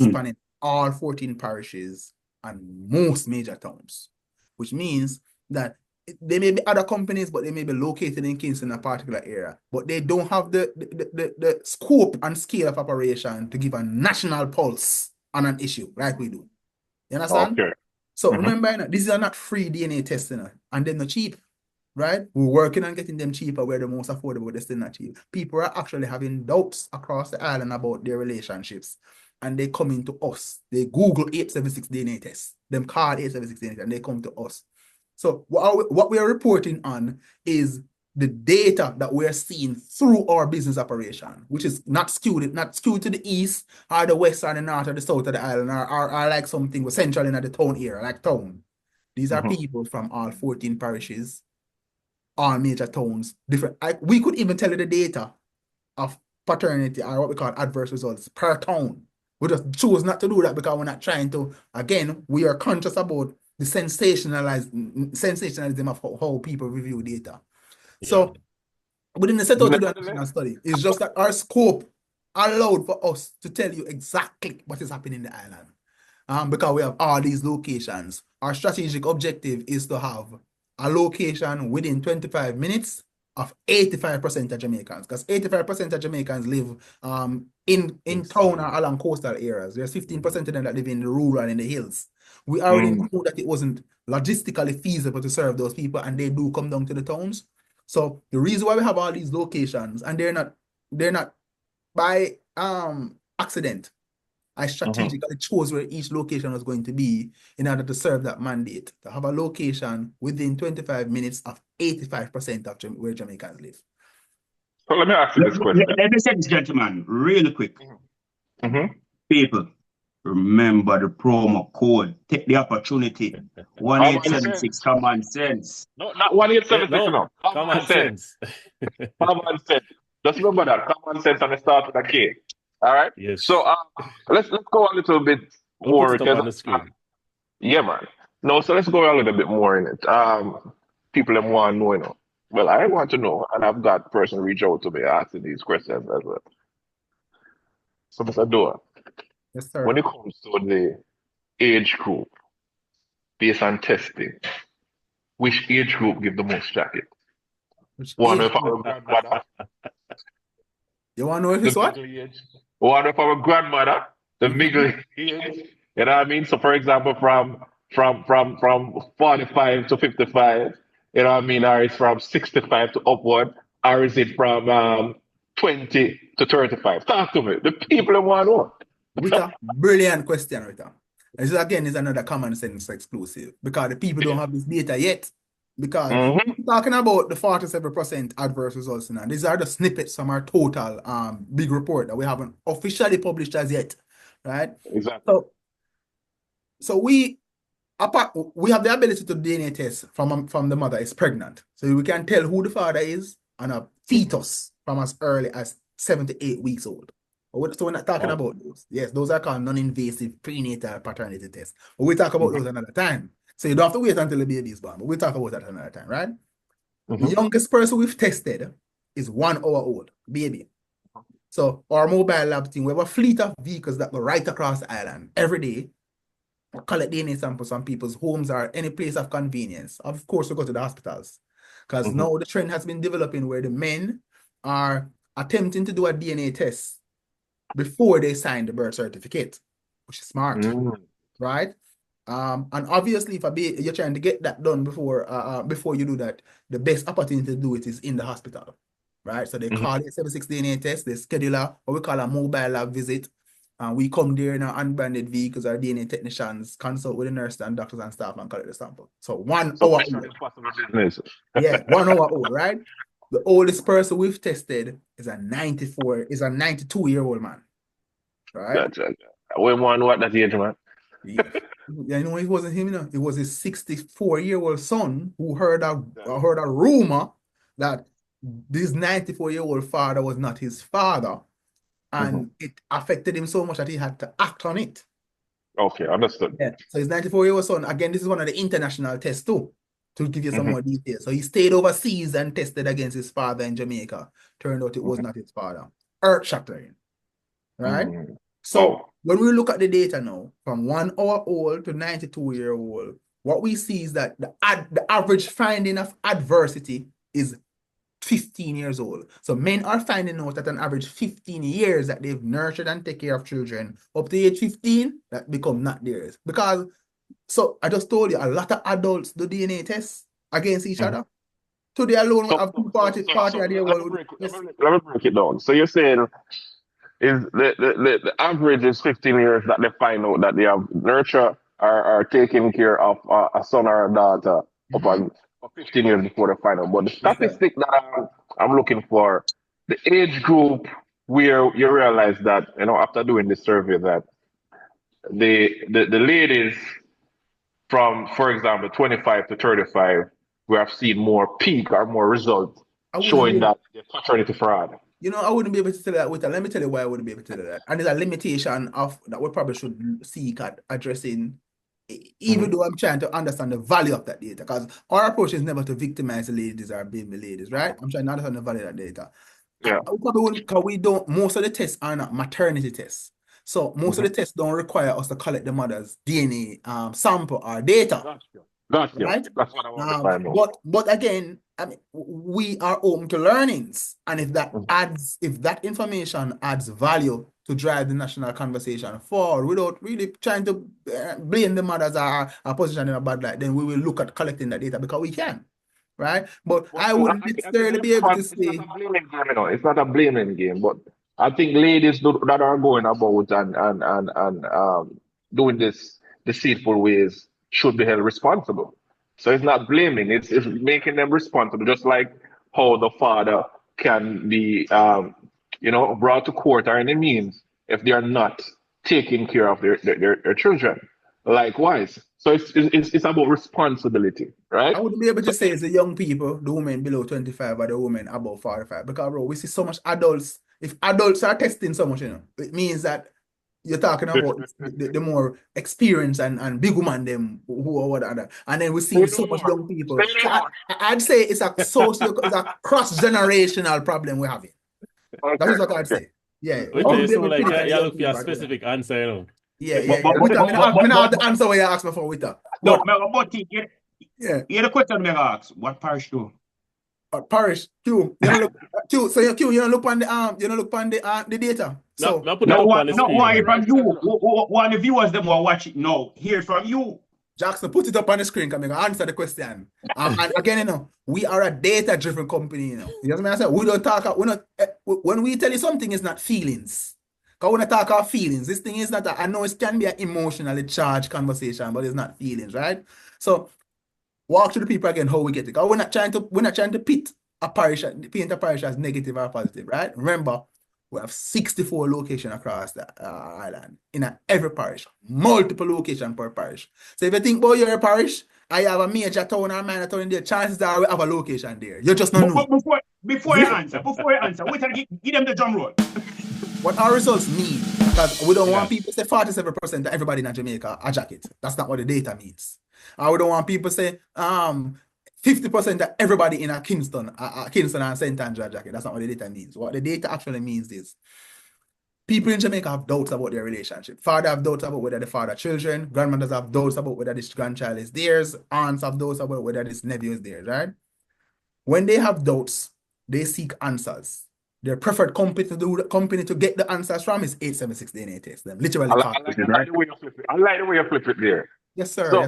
spanning all 14 parishes and most major towns, which means that there may be other companies, but they may be located in Kingston in a particular area, but they don't have the scope and scale of operation to give a national pulse on an issue like we do. You understand? Okay. So remember, these are not free DNA testing, and they're not cheap, right? We're working on getting them cheaper. We're the most affordable, but they're still not cheap. People are actually having doubts across the island about their relationships, and they come into us. They Google 876 DNA test. Them call 876 DNA test, and they come to us. So what we are reporting on is the data that we're seeing through our business operation, which is not skewed to the east or the west or the north or the south of the island or like something was central in the town area, like town. These are people from all 14 parishes, all major towns, different. We could even tell you the data of paternity or what we call adverse results per town. We just choose not to do that because we're not trying to, again, we are conscious about the sensationalism of how people review data. So we didn't set out to do a national study. It's just that our scope allowed for us to tell you exactly what is happening in the island. Because we have all these locations. Our strategic objective is to have a location within 25 minutes of 85% of Jamaicans, because 85% of Jamaicans live in town or along coastal areas. There's 15% of them that live in the rural and in the hills. We already knew that it wasn't logistically feasible to serve those people, and they do come down to the towns. So the reason why we have all these locations, and they're not by accident. I strategically chose where each location was going to be in order to serve that mandate, to have a location within 25 minutes of 85% of where Jamaicans live. So let me ask you this question. Let me say this, gentlemen, really quick. People, remember the promo code. Take the opportunity. 1876 Kommon Cents. No, not 1876. No. Kommon Cents. Kommon Cents. Just remember that. Kommon Cents on the start with a K. All right. Yes. So let's go a little bit more. Put it up on the screen. Yeah, man. No, so let's go a little bit more in it. People them want to know, Well, I want to know, and I've got a person reach out to me asking these questions as well. So, Mr. Doa, yes, sir. When it comes to the age group, based on testing, which age group give the most jacket? One of our grandmother. You want to know if it's what? One of our grandmother, the middle age. You know what I mean? So, for example, from 45 to 55, you know what I mean? Or it's from 65 to upward, or is it from 20 to 35? Talk to me. The people want to know. Rita, brilliant question, Rita. This again is another Kommon Cents exclusive because the people don't have this data yet. Because we're talking about the 47% adverse results now. These are the snippets from our total big report that we haven't officially published as yet, right? Exactly. So we have the ability to DNA test from the mother is pregnant. So we can tell who the father is on a fetus from as early as 7 to 8 weeks old. So we're not talking about those. Yes, those are called non-invasive prenatal paternity tests. But we'll talk about those another time. So you don't have to wait until the baby is born, but we'll talk about that another time, right? The youngest person we've tested is 1 hour old, baby. So our mobile lab team, we have a fleet of vehicles that go right across the island every day. We collect DNA samples from people's homes or any place of convenience. Of course, we go to the hospitals because now the trend has been developing where the men are attempting to do a DNA test before they sign the birth certificate, which is smart, right? And obviously, if you're trying to get that done before you do that, the best opportunity to do it is in the hospital, right? So they call it 876DNA test. They schedule what we call a mobile lab visit. We come there in our unbranded vehicles, our DNA technicians consult with the nurse and doctors and staff and collect the sample. So 1 hour old. Yeah, 1 hour old, right? The oldest person we've tested is a 92-year-old man, right? Gotcha. We want what that age, man? Yeah, you know, it wasn't him, you know. It was his 64-year-old son who heard a rumor that this 94-year-old father was not his father, and it affected him so much that he had to act on it. Okay, understood. Yeah. So his 94-year-old son, again, this is one of the international tests too, to give you some more details. So he stayed overseas and tested against his father in Jamaica. Turned out it was not his father. Earth-shattering, right? So when we look at the data now, from 1 hour old to 92-year-old, what we see is that the average finding of adversity is 15 years old. So men are finding out that an average 15 years that they've nurtured and take care of children up to age 15, that become not theirs. Because, so I just told you, a lot of adults do DNA tests against each other. So they alone will have 2 party Let of their world. me break it down. So you're saying is the average is 15 years that they find out that they have nurture or taking care of a son or a daughter upon 15 years before they find out. But the statistic that I'm looking for, the age group where you realize that, you know, after doing this survey, that the ladies from, for example, 25 to 35, we have seen more peak or more results showing that the paternity fraud. You know, I wouldn't be able to tell that with that. Let me tell you why I wouldn't be able to tell that. And there's a limitation of that we probably should seek at addressing, even though I'm trying to understand the value of that data. Because our approach is never to victimize the ladies or blame the ladies, right? I'm trying to understand the value of that data. Yeah. Because we don't, most of the tests are not maternity tests. So most of the tests don't require us to collect the mother's DNA sample or data. Gotcha. Right? That's what I want to find out. But again, I mean, we are open to learnings, and if that information adds value to drive the national conversation forward, without really trying to blame the mothers or position in a bad light, then we will look at collecting that data because we can, right? But I wouldn't necessarily be able to say it's not a blaming game, you know. It's not a blaming game, but I think ladies that are going about and doing this deceitful ways should be held responsible. So it's not blaming, it's making them responsible, just like how the father can be, brought to court or any means if they are not taking care of their children. Likewise. So it's about responsibility, right? I wouldn't be able to say it's the young people, the women below 25 or the women above 45, because, bro, we see so much adults. If adults are testing so much, it means that you're talking about the more experienced and big woman them who are whatever. And then we see so much young people. So I'd say it's a cross-generational problem we're having. That's what I'd say. Yeah. You look for a specific answer, you know. Yeah. I'm not the answer where you asked me for with that. No, but yeah, the question me ask, what parish do? Parish, Q. So you don't look on the data. So one from you. One of the viewers them will watch it now. Hear from you. Jackson, put it up on the screen. Come answer the question. And again, we are a data-driven company. You know what I said? We don't talk. When we tell you something, it's not feelings. Because when I talk about feelings, this thing is not. I know it can be an emotionally charged conversation, but it's not feelings, right? So walk to the people again how we get it. Because we're not trying to paint a parish as negative or positive, right? Remember, we have 64 locations across the island in every parish, multiple locations per parish. So if you think about your parish, I have a major town or minor town in there, chances are we have a location there. You just don't know. Before you answer, wait, give them the drum roll. What our results mean, because we don't want people to say 47% of everybody in Jamaica a jacket. That's not what the data means. We don't want people to say 50% of everybody in Kingston and St. Andrew jacket. That's not what the data means. What the data actually means is people in Jamaica have doubts about their relationship. Father have doubts about whether the father children. Grandmothers have doubts about whether this grandchild is theirs. Aunts have doubts about whether this nephew is theirs, right? When they have doubts, they seek answers. Their preferred company to get the answers from is 876DNATEST. Them literally. I like the way you flip it there. Yes, sir. So,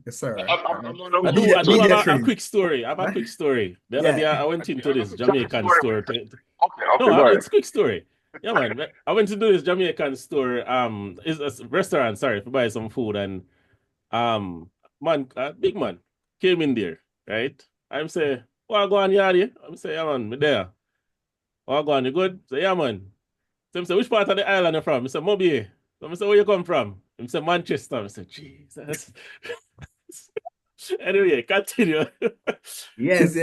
yes, sir. I do have a quick story. I have a quick story. The other day I went into this Jamaican store. It's a quick story. Yeah, man. I went to do this Jamaican store. It's a restaurant, to buy some food. And big man came in there, right? I'm say, what go on, Yadi? I'm say, yeah, man, me there. What go on, you good? Say, yeah, man. So I say, which part of the island you from? I say, Mobi. So I say, where you come from? Him say Manchester. I said, Jesus. Anyway, continue. Yes.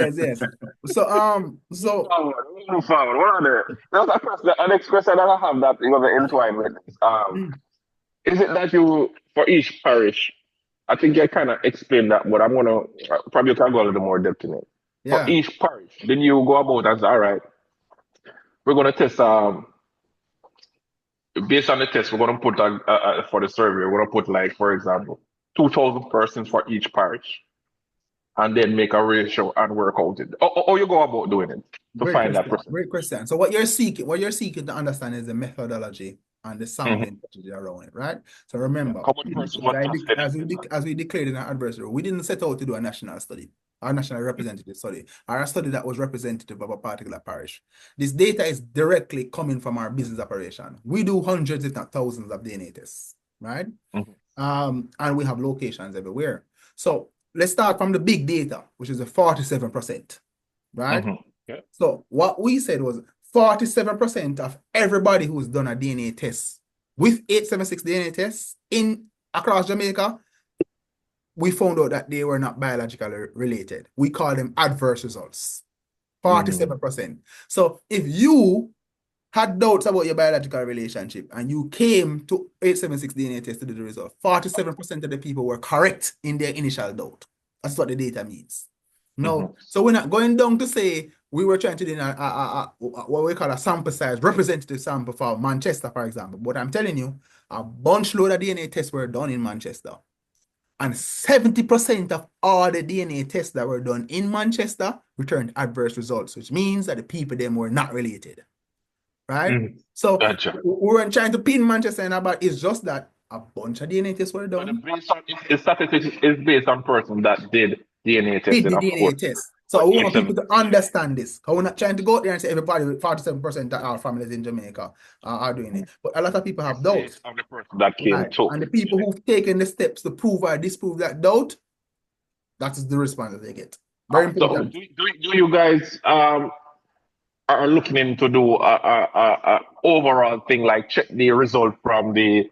So Move forward. What are the question, the next question that I have that you know entwined with this. Is it that you for each parish? I think I kind of explained that, but I'm gonna probably can go a little more depth in it. For yeah. each parish, then you go about and say, all right, we're gonna test based on the test, we're gonna put for the survey, we're gonna put like for example 2,000 persons for each parish, and then make a ratio and work out it. Or you go about doing it to find that person. Great question. So what you're seeking to understand is the methodology and the sampling strategy around it, right? So remember, Common person was tested. as we declared in our adversary, we didn't set out to do a national study, our national representative study, or a study that was representative of a particular parish. This data is directly coming from our business operation. We do hundreds, if not thousands, of DNA tests, right? And we have locations everywhere. So let's start from the big data, which is the 47%, right? Okay. So what we said was 47% of everybody who's done a DNA test with 876 DNA tests across Jamaica, we found out that they were not biologically related. We call them adverse results. 47%. So if you had doubts about your biological relationship and you came to 876 DNA test to do the result, 47% of the people were correct in their initial doubt. That's what the data means. No, so we're not going down to say we were trying to do what we call a sample size, representative sample for Manchester, for example. But I'm telling you, a bunch load of DNA tests were done in Manchester. And 70% of all the DNA tests that were done in Manchester returned adverse results, which means that the people them were not related. Right? So Gotcha. we weren't trying to pin Manchester in about, it's just that a bunch of DNA tests were done. The statistics is based on person that did DNA testing. Did the DNA test. So we want people to understand this. We're not trying to go out there and say everybody, 47% of our families in Jamaica are doing it. But a lot of people have doubts. On the person that came to. And the people who've taken the steps to prove or disprove that doubt, that is the response that they get. Very important. So do you guys are looking into do a overall thing like check the result from the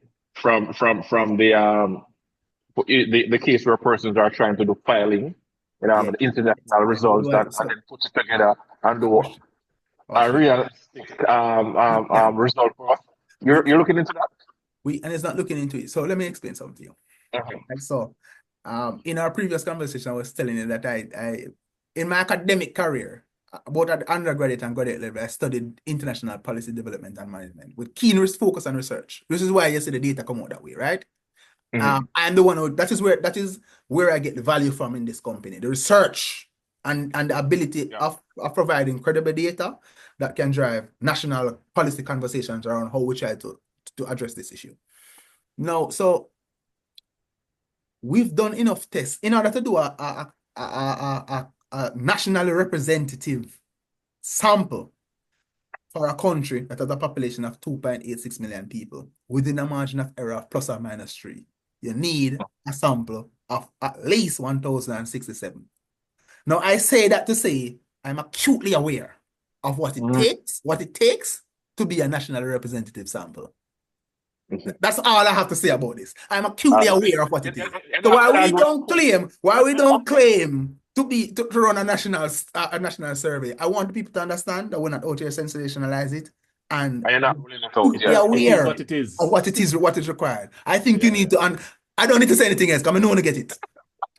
case where persons are trying to do filing, the international results and then put it together and do a realistic result for us. You're looking into that? And it's not looking into it. So let me explain something to you. So in our previous conversation, I was telling you that I in my academic career, both at the undergraduate and graduate level, I studied international policy development and management with keen focus on research. This is why you see the data come out that way, right? I'm the one who that is where I get the value from in this company, the research and the ability of providing credible data that can drive national policy conversations around how we try to address this issue. Now, so we've done enough tests in order to do a nationally representative sample for a country that has a population of 2.86 million people within a margin of error of plus or minus 3. You need a sample of at least 1,067. Now, I say that to say I'm acutely aware of what it takes to be a nationally representative sample. That's all I have to say about this. I'm acutely aware of what it is. So why we don't claim to run a national survey, I want people to understand that we're not out here sensationalize it and be aware what it is. of what is required. I think you need to, and I don't need to say anything else because I know to get it.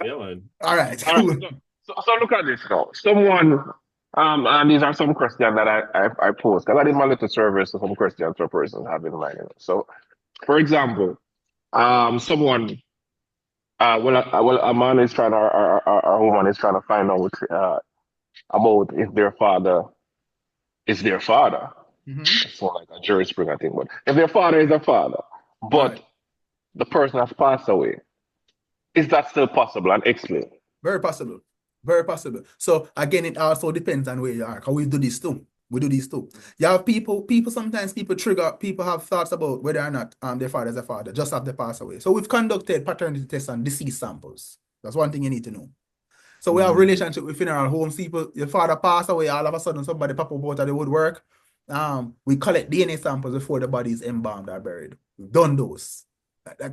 Yeah, man. All right. So look at this now. Someone, and these are some questions that I posed because I did my little survey, so some questions for persons have in mind. So, for example, someone. A man is trying to, or a woman is trying to find out about if their father is their father. It's more like a jurisprudence thing, but if their father is their father, but the person has passed away, is that still possible? And explain. Very possible. Very possible. So again, it also depends on where you are. Because we do this too. You have people sometimes people have thoughts about whether or not their father is a father, just after they pass away. So we've conducted paternity tests on deceased samples. That's one thing you need to know. So we have relationship with funeral homes. People, your father passed away, all of a sudden somebody pop up out of the woodwork. We collect DNA samples before the body is embalmed or buried. We've done those.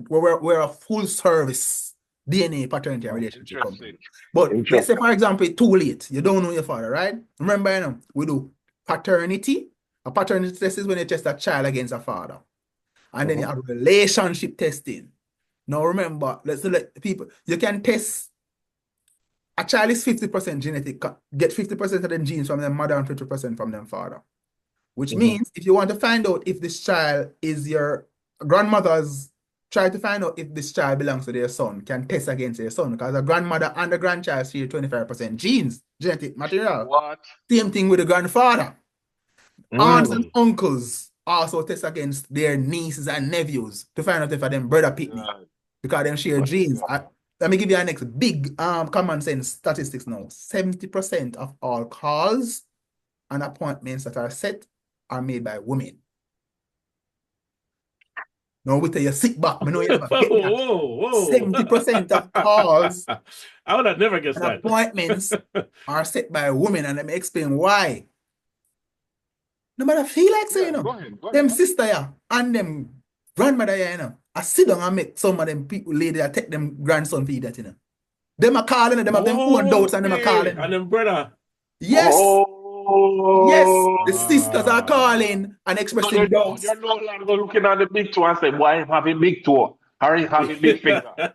We're a full service DNA paternity and relationship company. Interesting. But let's say, Interesting. for example, it's too late. You don't know your father, right? Remember, we do paternity. A paternity test is when you test a child against a father. And then you have relationship testing. Now remember, let's let people, you can test a child is 50% genetic, get 50% of them genes from their mother and 50% from their father. Which means if you want to find out if this child is your grandmother's, try to find out if this child belongs to their son, can test against their son, because the grandmother and the grandchild share 25% genes, genetic material. What? Same thing with the grandfather. Aunts and uncles also test against their nieces and nephews to find out if they're them brother pitney, because them share genes. Let me give you a next big common sense statistics now. 70% of all calls and appointments that are set are made by women. Now we tell you sit back. I know you never get that. Whoa. 70% of calls I would have never guessed and that. appointments are set by women, and let me explain why. No matter feel like saying, Go ahead. them sister yeah, and them grandmother yeah, I sit down and make some of them people lady that take them grandson for that, Them are calling, them have them own doubts, and them are calling. And them brother. Yes. Oh. Yes, the sisters are calling and So expressing doubts. you're no longer looking at the big toe and say, why I'm having big toe? Or I'm having big finger.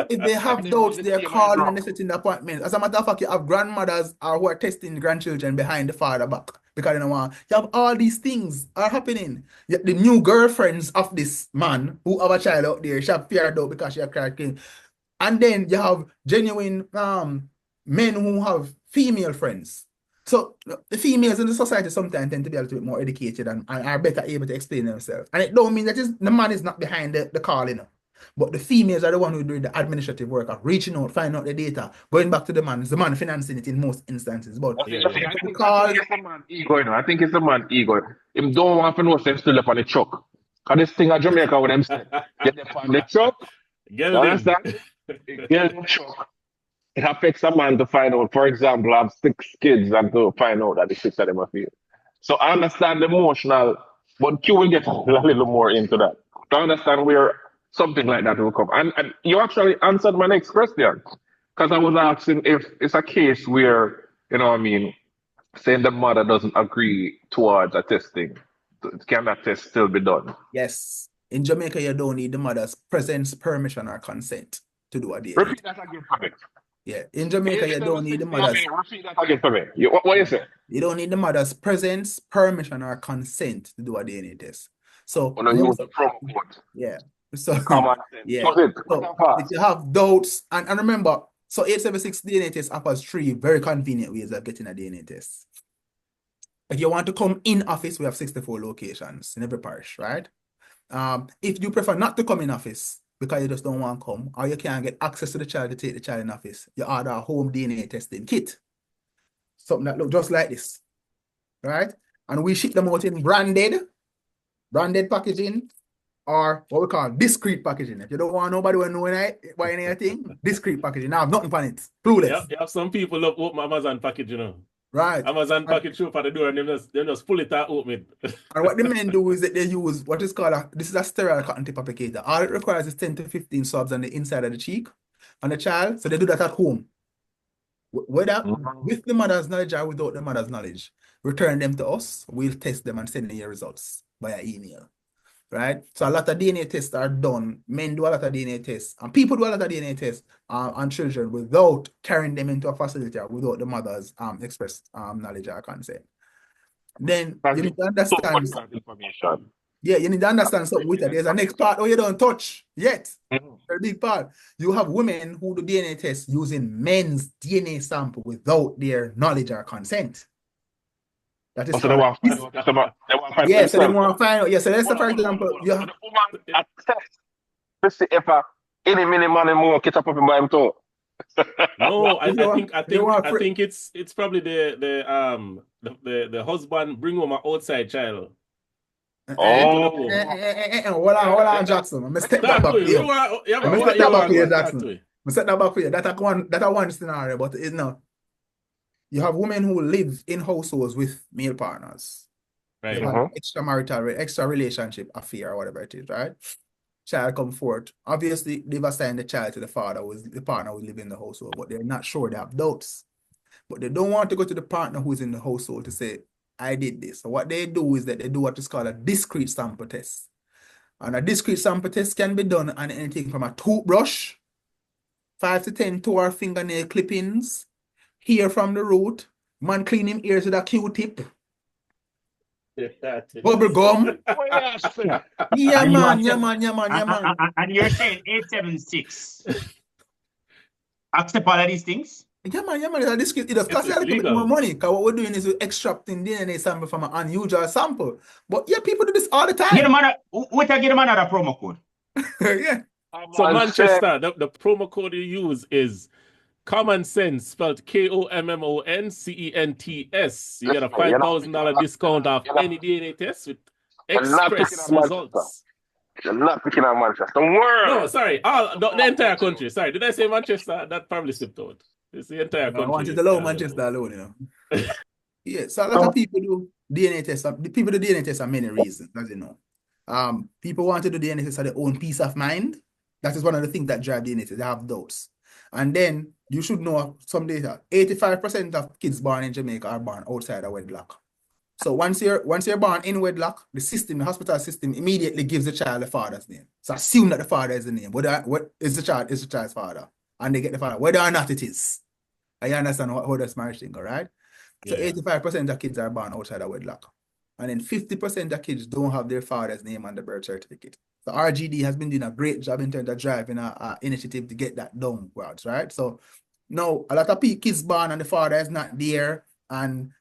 If they have doubts, they're calling and they're setting the appointments. As a matter of fact, you have grandmothers who are testing grandchildren behind the father back because they don't want. You have all these things are happening. The new girlfriends of this man who have a child out there, she have feared out because she have cried clean. And then you have genuine men who have female friends. So the females in the society sometimes tend to be a little bit more educated and are better able to explain themselves. And it don't mean that the man is not behind the call, But the females are the one who do the administrative work of reaching out, finding out the data, going back to the man. It's the man financing it in most instances. But I think it's the man ego, I think it's the man ego. Him don't want to know if still up on the truck. Because this thing at Jamaica with them say, get them on the truck. Get You understand? Get the truck. It affects a man to find out, for example, I have 6 kids and to find out that the 6 of them are female. So I understand the emotional, but Q will get a little more into that. To understand where something like that will come. And you actually answered my next question. Because I was asking if it's a case where, saying the mother doesn't agree towards a testing, can that test still be done? Yes. In Jamaica, you don't need the mother's presence, permission, or consent to do a DNA. Repeat that again for me. Yeah. In Jamaica, you don't need the mother's. Repeat that again for me. What you say? You don't need the mother's presence, permission, or consent to do a DNA test. So, use the promo code. Yeah. So, Kommon Cents. yeah. So, if you have doubts, and remember, so 876DNA offers 3 very convenient ways of getting a DNA test. If you want to come in office, we have 64 locations in every parish, right? If you prefer not to come in office because you just don't want to come, or you can't get access to the child to take the child in office, you order a home DNA testing kit. Something that looks just like this, right? And we ship them out in branded packaging, or what we call discreet packaging. If you don't want nobody to know why anything, discreet packaging. Now, have nothing on it. Clueless. You have some people love open Amazon package, Right. Amazon package show for the door and they just pull it out open. And what the men do is that they use what is called this is a sterile cotton tip applicator. All it requires is 10 to 15 swabs on the inside of the cheek on the child. So they do that at home. Whether with the mother's knowledge or without the mother's knowledge, return them to us. We'll test them and send them your results via email. Right? So a lot of DNA tests are done. Men do a lot of DNA tests, and people do a lot of DNA tests on children without carrying them into a facility or without the mother's express knowledge or consent. Then you need to understand. Yeah, you need to understand something with that. There's a next part you don't touch yet. A big part. You have women who do DNA tests using men's DNA sample without their knowledge or consent. That is so they want to find out. So they want to find out. Yeah, so let's say, for example, you have the woman at test to see if any mini money more catch up with him by him too. No, I think it's probably the husband bring home an outside child. Hold on, Jackson. I'm step that back here. I'm set that back for you. That's one scenario, but it's not. You have women who live in households with male partners. Right. Extramarital, extra relationship affair or whatever it is, right? child come forth. Obviously, they've assigned the child to the father, who is the partner who live in the household, but they're not sure, they have doubts. But they don't want to go to the partner who's in the household to say, I did this. So what they do is that they do what is called a discrete sample test. And a discrete sample test can be done on anything from a toothbrush, 5 to 10 toe or fingernail clippings, hair from the root, man clean him ears with a Q-tip, bubble gum. Yeah, And you man, are yeah, saying- man, yeah, man, yeah, man. And you're saying 876 accept all of these things? Yeah, man, it's a discrete. It does cost you a little bit legal. more money, because what we're doing is we're extracting DNA sample from an unusual sample. But yeah, people do this all the Get time. them another promo code. Yeah. So Man Manchester, the promo code you use is Kommon Cents, spelled KOMMONCENTS. You get a Listen, you're not $5,000 discount off you're not- any DNA test with you're not picking express on Manchester. results. You're not picking on Manchester. World. No, sorry, the entire country. Sorry, did I say Manchester? That probably slipped out. It's the entire country. I want you to allow Manchester alone, you know. Yeah, so a lot of people do DNA tests. People do DNA tests for many reasons, as you know. People want to do DNA tests for their own peace of mind. That is one of the things that drive DNA tests. They have doubts. And then you should know some data. 85% of kids born in Jamaica are born outside of wedlock. So once you're born in wedlock, the hospital system immediately gives the child the father's name. So assume that the father is the name. What is the child's father? And they get the father, whether or not it is. I understand how this marriage thing, all right? So Yeah. 85% of kids are born outside of wedlock. And then 50% of kids don't have their father's name on the birth certificate. So RGD has been doing a great job in terms of driving an initiative to get that downwards, right? So now a lot of kids born and the father is not there, and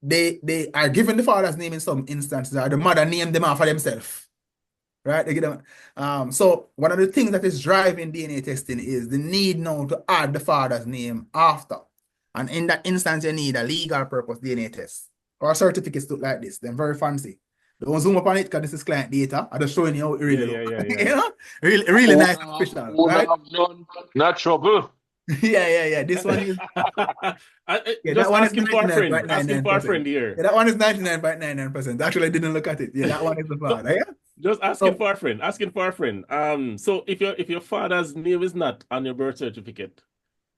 they are given the father's name in some instances, or the mother named them after themselves. Right? They get them. So one of the things that is driving DNA testing is the need now to add the father's name after. And in that instance, you need a legal purpose DNA test. Or certificates look like this. They're very fancy. Don't zoom up on it because this is client data. I'm just showing you how it really looks. Yeah. You know? Really nice and official. Right? Not trouble. Yeah. This one is Just that one is asking for a friend. 99.99%. Asking for a friend here. that one is 99.99%. Actually, I didn't look at it. Yeah, that one is the father. Yeah. Just asking for a friend. Asking for a friend. So if your father's name is not on your birth certificate,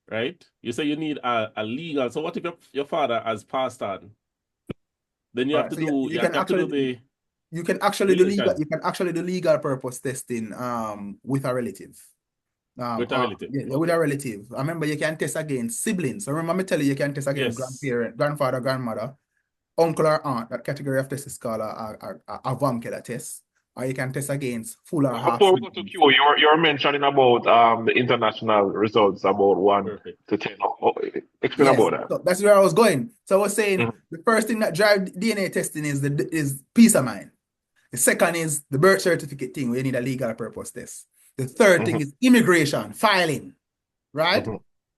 right? You say you need a legal. So what if your father has passed on? Then you have to do. You can actually do legal purpose testing with a relative. With a relative. Yeah, with a relative. I remember you can test against siblings. So remember me tell you can test against grandparent, grandfather, grandmother, uncle or aunt. That category of test is called a VAMKELA test. Or you can test against full or half. Before we go to Q, you're mentioning about the international results about 1 to 10. Explain about that. So that's where I was going. So I was saying the first thing that drives DNA testing is peace of mind. The second is the birth certificate thing where you need a legal purpose test. The third thing is immigration, filing, right?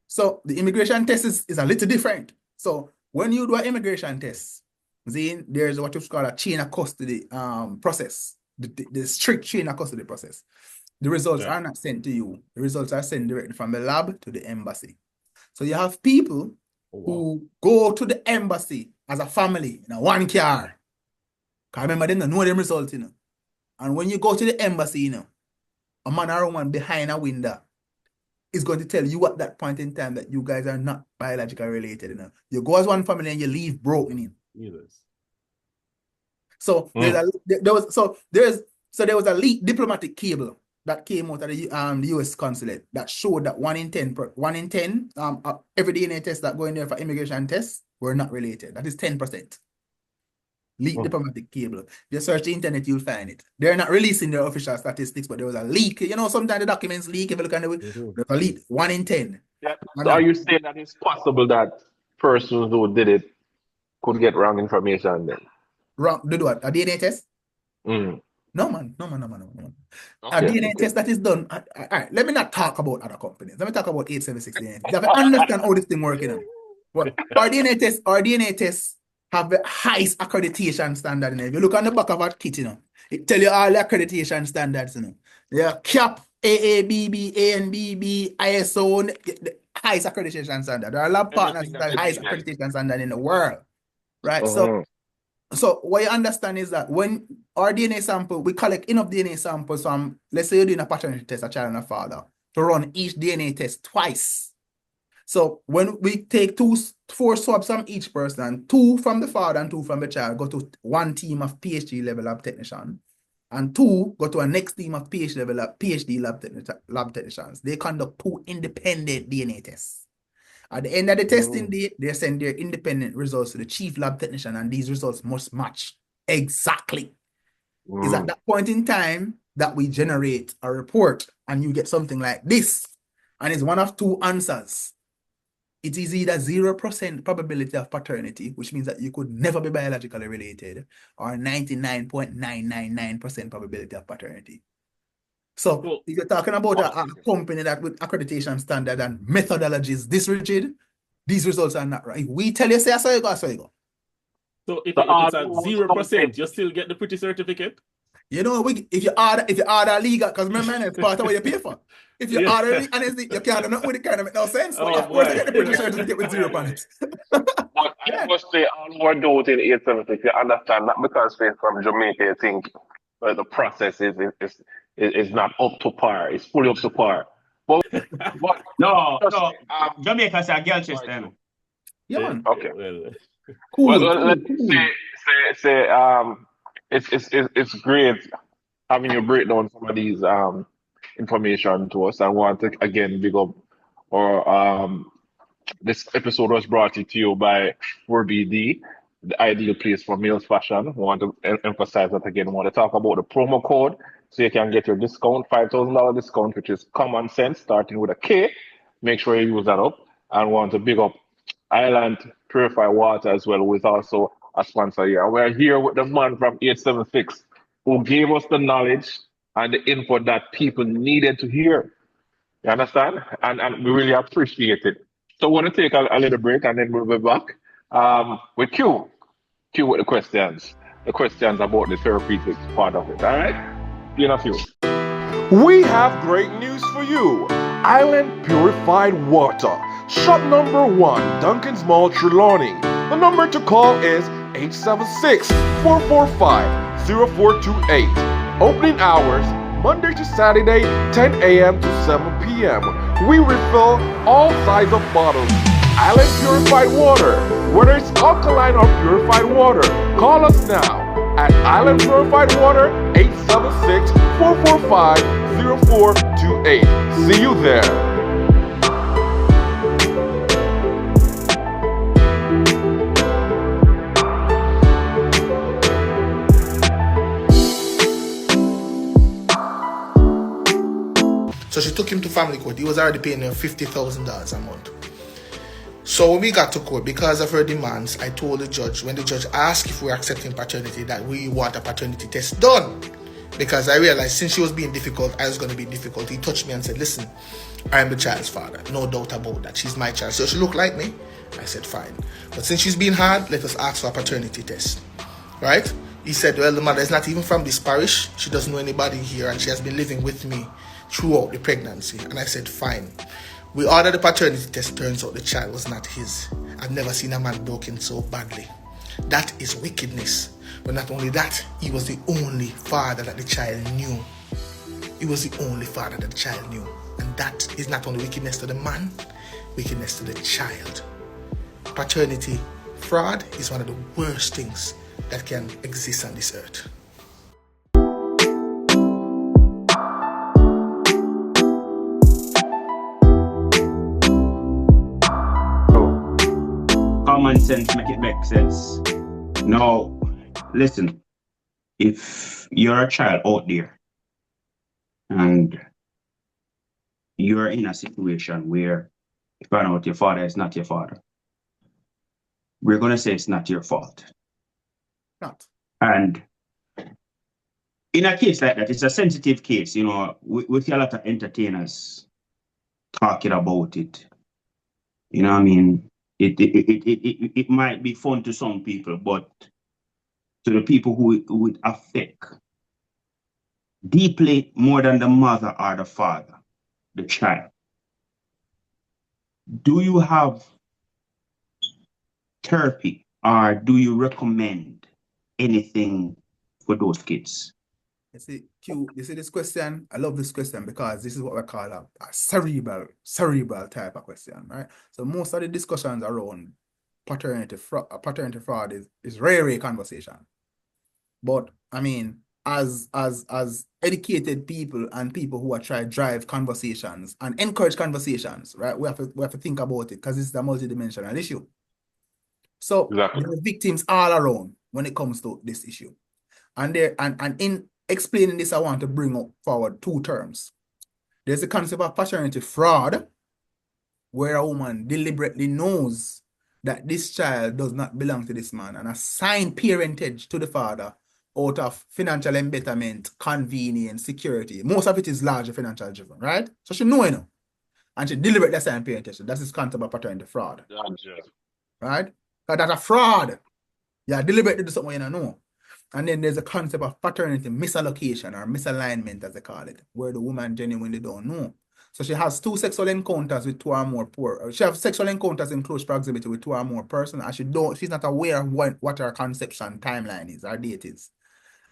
So the immigration test is a little different. So when you do an immigration test, there's what you call a chain of custody process. The strict chain of custody process. The results are not sent to you. The results are sent directly from the lab to the embassy. So you have people who go to the embassy as a family in a one car. Because remember, they don't know them results, you know. And when you go to the embassy, you know, a man or a woman behind a window is going to tell you at that point in time that you guys are not biologically related, you know. You go as one family and you leave broken in. Yes. So there was a leaked diplomatic cable that came out of the US consulate that showed that 1 in 10 every DNA test that go in there for immigration tests were not related. That is 10%. Leaked diplomatic cable. If you search the internet, you'll find it. They're not releasing their official statistics, but there was a leak. You know, sometimes the documents leak. If you look at it, there's a leak. 1 in 10. Yeah. So are you saying that it's possible that persons who did it could get wrong information then? Wrong. Do what? A DNA test? No, man. No. A DNA test that is done. All right, let me not talk about other companies. Let me talk about 876DNATEST. You have to understand how this thing works. But our DNA tests have the highest accreditation standard. If you look on the back of our kit, you know, it tell you all the accreditation standards. You know, they are CAP, AABB, ANBB, ISO, the highest accreditation standard. There are lab partners that have the highest accreditation standard in the world, right? So So what you understand is that when our DNA sample, we collect enough DNA samples from, let's say you're doing a paternity test, a child and a father, to run each DNA test twice. So when we take 4 swabs from each person, 2 from the father and 2 from the child, go to one team of PhD level lab technician, and 2 go to a next team of PhD lab technicians. They conduct 2 independent DNA tests. At the end of the testing day, they send their independent results to the chief lab technician, and these results must match exactly. It's at that point in time that we generate a report, and you get something like this, and it's one of 2 answers. It is either 0% probability of paternity, which means that you could never be biologically related, or 99.999% probability of paternity. So if you're talking about a company that with accreditation standard and methodologies this rigid, these results are not right. If we tell you, say, so you go, so you go. So if it's at 0%, you still get the pretty certificate? You know, if you order legal, because remember, it's part of what you pay for. If you order legal, honestly, you can't do nothing with it, kind of make no sense. So of course, you get the pretty certificate with 0 on it. But I must say, all more doubt in 876, you understand that because we're from Jamaica, you think the process is not up to par. It's fully up to par. But no, Jamaica's a girl chest then. Yeah, man. Okay. Cool. Let's say it's great having you break down some of these information to us. I want to again big up or this episode was brought to you by 4BD, the ideal place for male fashion. I want to emphasize that again. I want to talk about the promo code so you can get your discount, $5,000 discount, which is Kommon Cents, starting with a K. Make sure you use that up. And want to big up Island Purified Water as well, with also a sponsor here. We're here with the man from 876 who gave us the knowledge and the info that people needed to hear. You understand? And we really appreciate it. So we're going to take a little break and then we'll be back with Q. Q with the questions. The questions about the therapeutic part of it. All right? In a few. We have great news for you. Island Purified Water. Shop number 1, Duncan's Mall, Trelawney. The number to call is 876-445-0428. Opening hours, Monday to Saturday, 10 a.m. to 7 p.m. We refill all sizes of bottles. Island Purified Water. Whether it's alkaline or purified water, call us now at Island Purified Water, 876-445-0428. See you there. So she took him to family court. He was already paying her $50,000 a month. So when we got to court, because of her demands, I told the judge, when the judge asked if we were accepting paternity, that we want a paternity test done. Because I realized since she was being difficult, I was going to be difficult. He touched me and said, listen, I am the child's father. No doubt about that. She's my child. So she looked like me. I said, fine. But since she's being hard, let us ask for a paternity test. Right? He said, well, the mother is not even from this parish. She doesn't know anybody here, and she has been living with me throughout the pregnancy. And I said, fine. We ordered the paternity test. Turns out the child was not his. I've never seen a man broken so badly. That is wickedness. But not only that, he was the only father that the child knew. He was the only father that the child knew. And that is not only wickedness to the man, wickedness to the child. Paternity fraud is one of the worst things that can exist on this earth. Common sense make it make sense. Now, listen, if you're a child out there and you're in a situation where you find out your father is not your father, we're going to say it's not your fault. Not. And in a case like that, it's a sensitive case, you know, we see a lot of entertainers talking about it. You know what I mean? It might be fun to some people, but to the people who it would affect deeply more than the mother or the father, the child. Do you have therapy, or do you recommend anything for those kids? You see, Q, you see this question? I love this question because this is what we call a cerebral type of question, right? So most of the discussions around paternity fraud is rare conversation. But I mean, as educated people and people who are trying to drive conversations and encourage conversations, right? We have to think about it because this is a multidimensional issue. So Exactly. there are victims all around when it comes to this issue. And in explaining this, I want to bring forward two terms. There's the concept of paternity fraud, where a woman deliberately knows that this child does not belong to this man and assign parentage to the father out of financial embetterment, convenience, security. Most of it is largely financial driven, right? So she knows, and she deliberately assign parentage. That's this concept of paternity fraud, right? Because that's a fraud. Yeah, deliberately do something you don't know. And then there's a concept of paternity misallocation or misalignment, as they call it, where the woman genuinely don't know. So she has two sexual encounters with two or more she has sexual encounters in close proximity with two or more persons, and she's not aware of what her conception timeline is, her date is.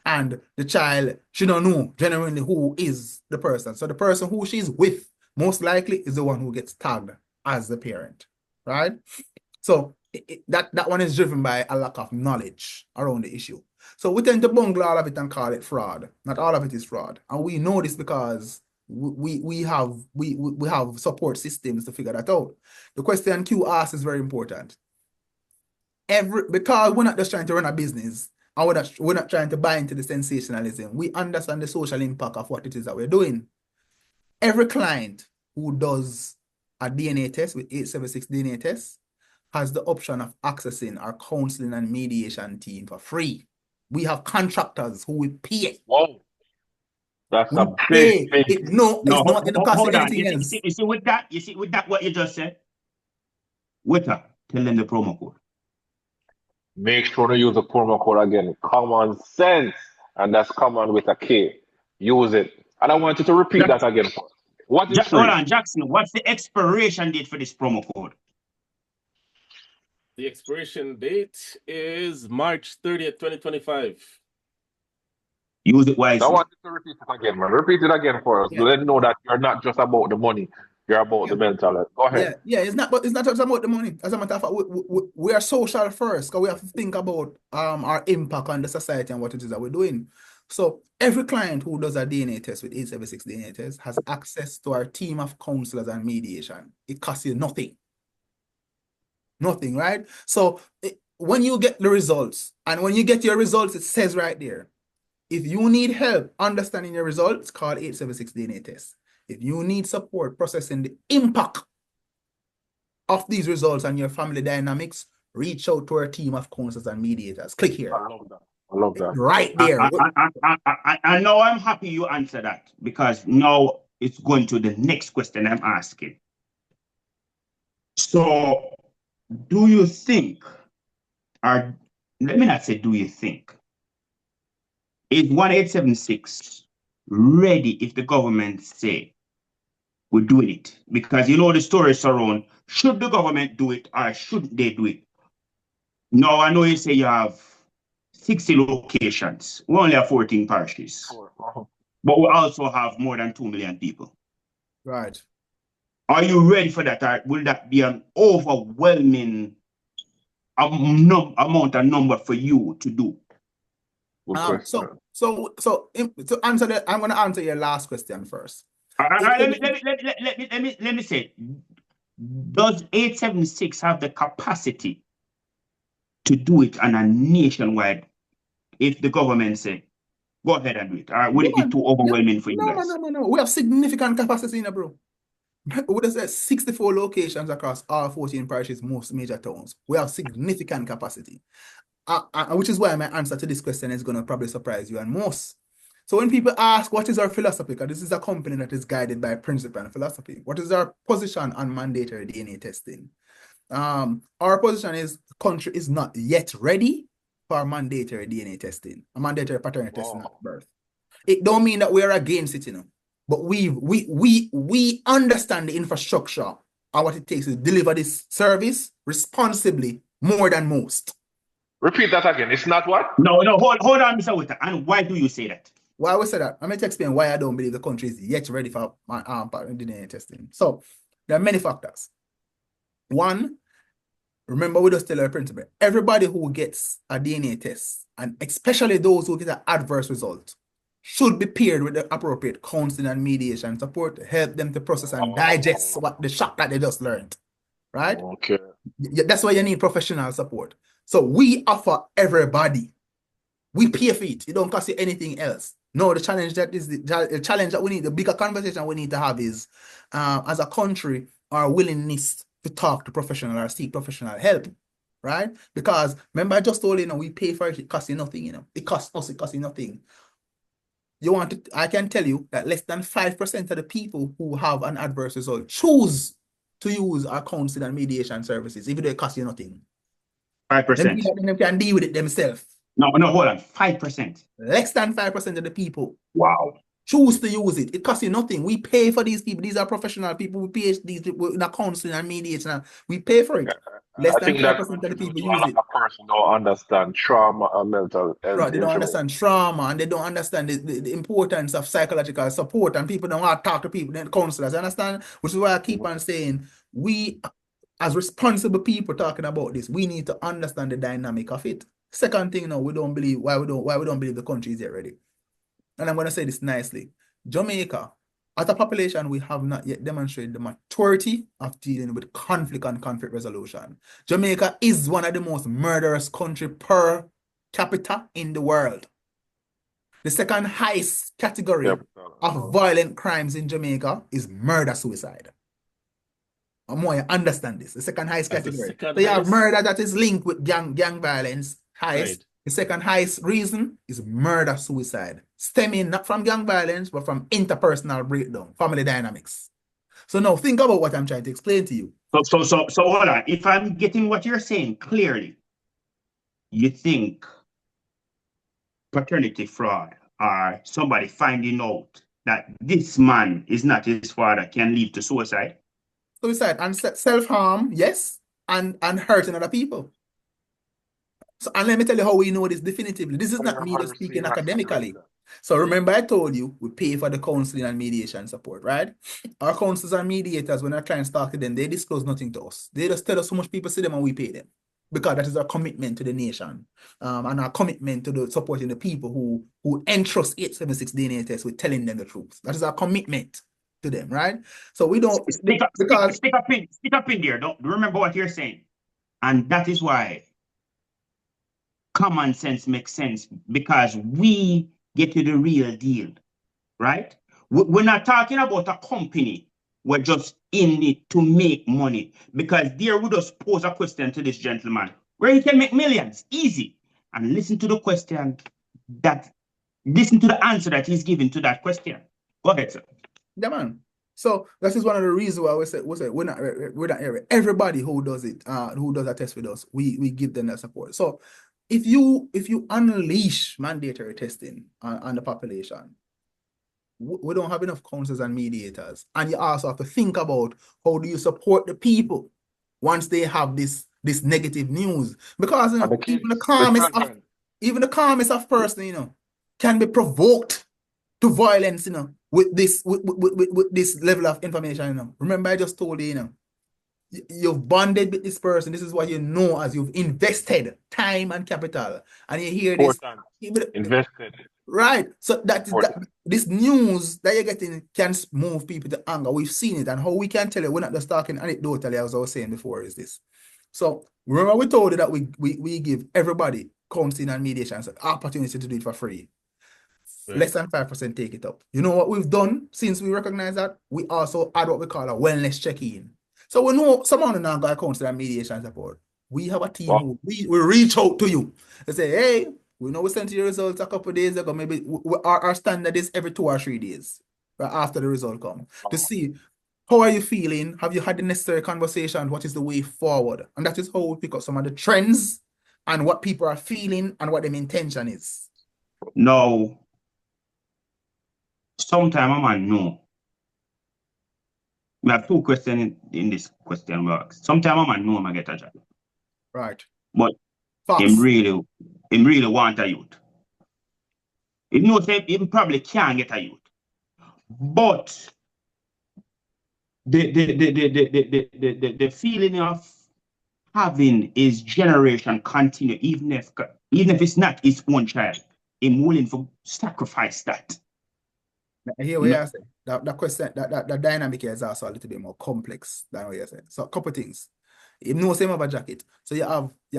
And the child, she don't know genuinely who is the person. So the person who she's with most likely is the one who gets tagged as the parent, right? So that one is driven by a lack of knowledge around the issue. So we tend to bungle all of it and call it fraud. Not all of it is fraud. And we know this because we have support systems to figure that out. The question Q asks is very important. Because we're not just trying to run a business, and we're not trying to buy into the sensationalism. We understand the social impact of what it is that we're doing. Every client who does a DNA test with 876DNATEST has the option of accessing our counseling and mediation team for free. We have contractors who will pay. Whoa. That's We a big. it's not in the cost of anything else. You see with that what you just said? Waiter, tell them the promo code. Make sure to use the promo code again. Kommon Cents, and that's common with a K. Use it. And I want you to repeat that again for us. What is free? Hold on, Jackson. What's the expiration date for this promo code? The expiration date is March 30th, 2025. Use it wisely. I want you to repeat it again, man. Repeat it again for us. Yeah. Let them know that you're not just about the money. You're about the mental health. Go ahead. Yeah, it's not just about the money. As a matter of fact, we are social first because we have to think about our impact on the society and what it is that we're doing. So every client who does a DNA test with 876DNATEST has access to our team of counselors and mediation. It costs you nothing. Nothing, right? So when you get the results, and when you get your results, it says right there, if you need help understanding your results, call 876DNATEST. If you need support processing the impact of these results on your family dynamics, reach out to our team of counselors and mediators. Click here. I love that. Right there. I know I'm happy you answer that, because now it's going to the next question I'm asking. So, do you think, or let me not say do you think, is 1876 ready if the government say we're doing it? Because you know the story surround, should the government do it or shouldn't they do it? Now, I know you say you have 60 locations. We only have 14 parishes. But we also have more than 2 million people. Right. Are you ready for that? Or will that be an overwhelming amount of number for you to do? So to answer that, I'm going to answer your last question first. Let me say, does 876 have the capacity to do it on a nationwide if the government say, go ahead and do it? Or would it be too overwhelming for you guys? No. We have significant capacity in it, bro. We just said 64 locations across all 14 parishes, most major towns. We have significant capacity. Which is why my answer to this question is going to probably surprise you and most. So when people ask, what is our philosophy? Because this is a company that is guided by principle and philosophy. What is our position on mandatory DNA testing? Our position is the country is not yet ready for mandatory DNA testing, a mandatory paternity testing at birth. It don't mean that we are against it, but we understand the infrastructure and what it takes to deliver this service responsibly more than most. Repeat that again. It's not what? No, hold on, Mr. Witter. And why do you say that? Why we say that? I'm going to explain why I don't believe the country is yet ready for paternity DNA testing. So, there are many factors. One, remember we just tell our principle. Everybody who gets a DNA test, and especially those who get an adverse result, should be paired with the appropriate counseling and mediation support to help them to process and digest what the shock that they just learned. Right? Okay. That's why you need professional support. So we offer everybody. We pay for it. It don't cost you anything else. No, the challenge that we need, the bigger conversation we need to have is, as a country, our willingness to talk to professional or seek professional help, right? Because remember, I just told you, we pay for it. It costs you nothing, It costs us. It costs you nothing. I can tell you that less than 5% of the people who have an adverse result choose to use our counseling and mediation services, even though it costs you nothing. 5%. They can deal with it themselves. No, hold on. 5%. Less than 5% of the people choose to use it. It costs you nothing. We pay for these people. These are professional people with PhDs in counseling and mediation. We pay for it. Less than 5% of the people use it. A person don't understand trauma and mental health. Right, they don't understand trauma, and they don't understand the importance of psychological support, and people don't want to talk to people, then counselors, understand? Which is why I keep on saying, we, as responsible people talking about this, we need to understand the dynamic of it. Second thing, we don't believe, why we don't believe the country is yet ready. And I'm going to say this nicely. Jamaica, as a population, we have not yet demonstrated the maturity of dealing with conflict and conflict resolution. Jamaica is one of the most murderous countries per capita in the world. The second highest category of violent crimes in Jamaica is murder-suicide. I want you to understand this. The second highest category. So you have murder that is linked with gang violence, highest. Right. The second highest reason is murder-suicide, stemming not from gang violence, but from interpersonal breakdown, family dynamics. So now think about what I'm trying to explain to you. So hold on. If I'm getting what you're saying clearly, you think paternity fraud or somebody finding out that this man is not his father can lead to suicide? Suicide and self-harm, yes, and hurting other people. So, and let me tell you how we know this definitively. This is not me just speaking academically. So remember I told you we pay for the counseling and mediation support, right? Our counselors and mediators, when our clients talk to them, they disclose nothing to us. They just tell us how much people see them and we pay them. Because that is our commitment to the nation, and our commitment to the supporting the people who entrust 876 DNA tests with telling them the truth. That is our commitment to them, right? So we don't stick up in there. Don't remember what you're saying. And that is why common sense makes sense, because we get to the real deal, right? We're not talking about a company. We're just in it to make money, because there we just pose a question to this gentleman where he can make millions, easy, and listen to the answer that he's giving to that question. Go ahead, sir. Yeah, man. So this is one of the reasons why we say we're not everybody who does it, who does a test with us, we give them that support. So if you unleash mandatory testing on the population, we don't have enough counselors and mediators, and you also have to think about how do you support the people once they have this negative news, because even the calmest of person can be provoked to violence with this level of information. Remember I just told you you've bonded with this person. This is what you know as you've invested time and capital, and you hear this invested. Right. So this news that you're getting can move people to anger. We've seen it, and how we can tell you, we're not just talking anecdotally, as I was saying before, is this. So remember we told you that we give everybody counseling and mediation opportunity to do it for free. Right. Less than 5% take it up. You know what we've done since we recognize that? We also add what we call a wellness check-in. So we know someone now got counseling and mediation support. We have a team who we reach out to you and say, hey, we know we sent you your results a couple of days ago. Maybe our standard is every 2 or 3 days after the result comes to see how are you feeling. Have you had the necessary conversation? What is the way forward? And that is how we pick up some of the trends and what people are feeling and what their intention is. No. Sometimes I might know. We have 2 questions in this question box. Sometimes I might know I get a job. Right. But him really want a youth. He knows that he probably can't get a youth. But the feeling of having his generation continue, even if it's not his own child, him willing to sacrifice that. I hear what you're saying. The question, the dynamic here is also a little bit more complex than what you're saying. So a couple things. He knows him have a jacket. So you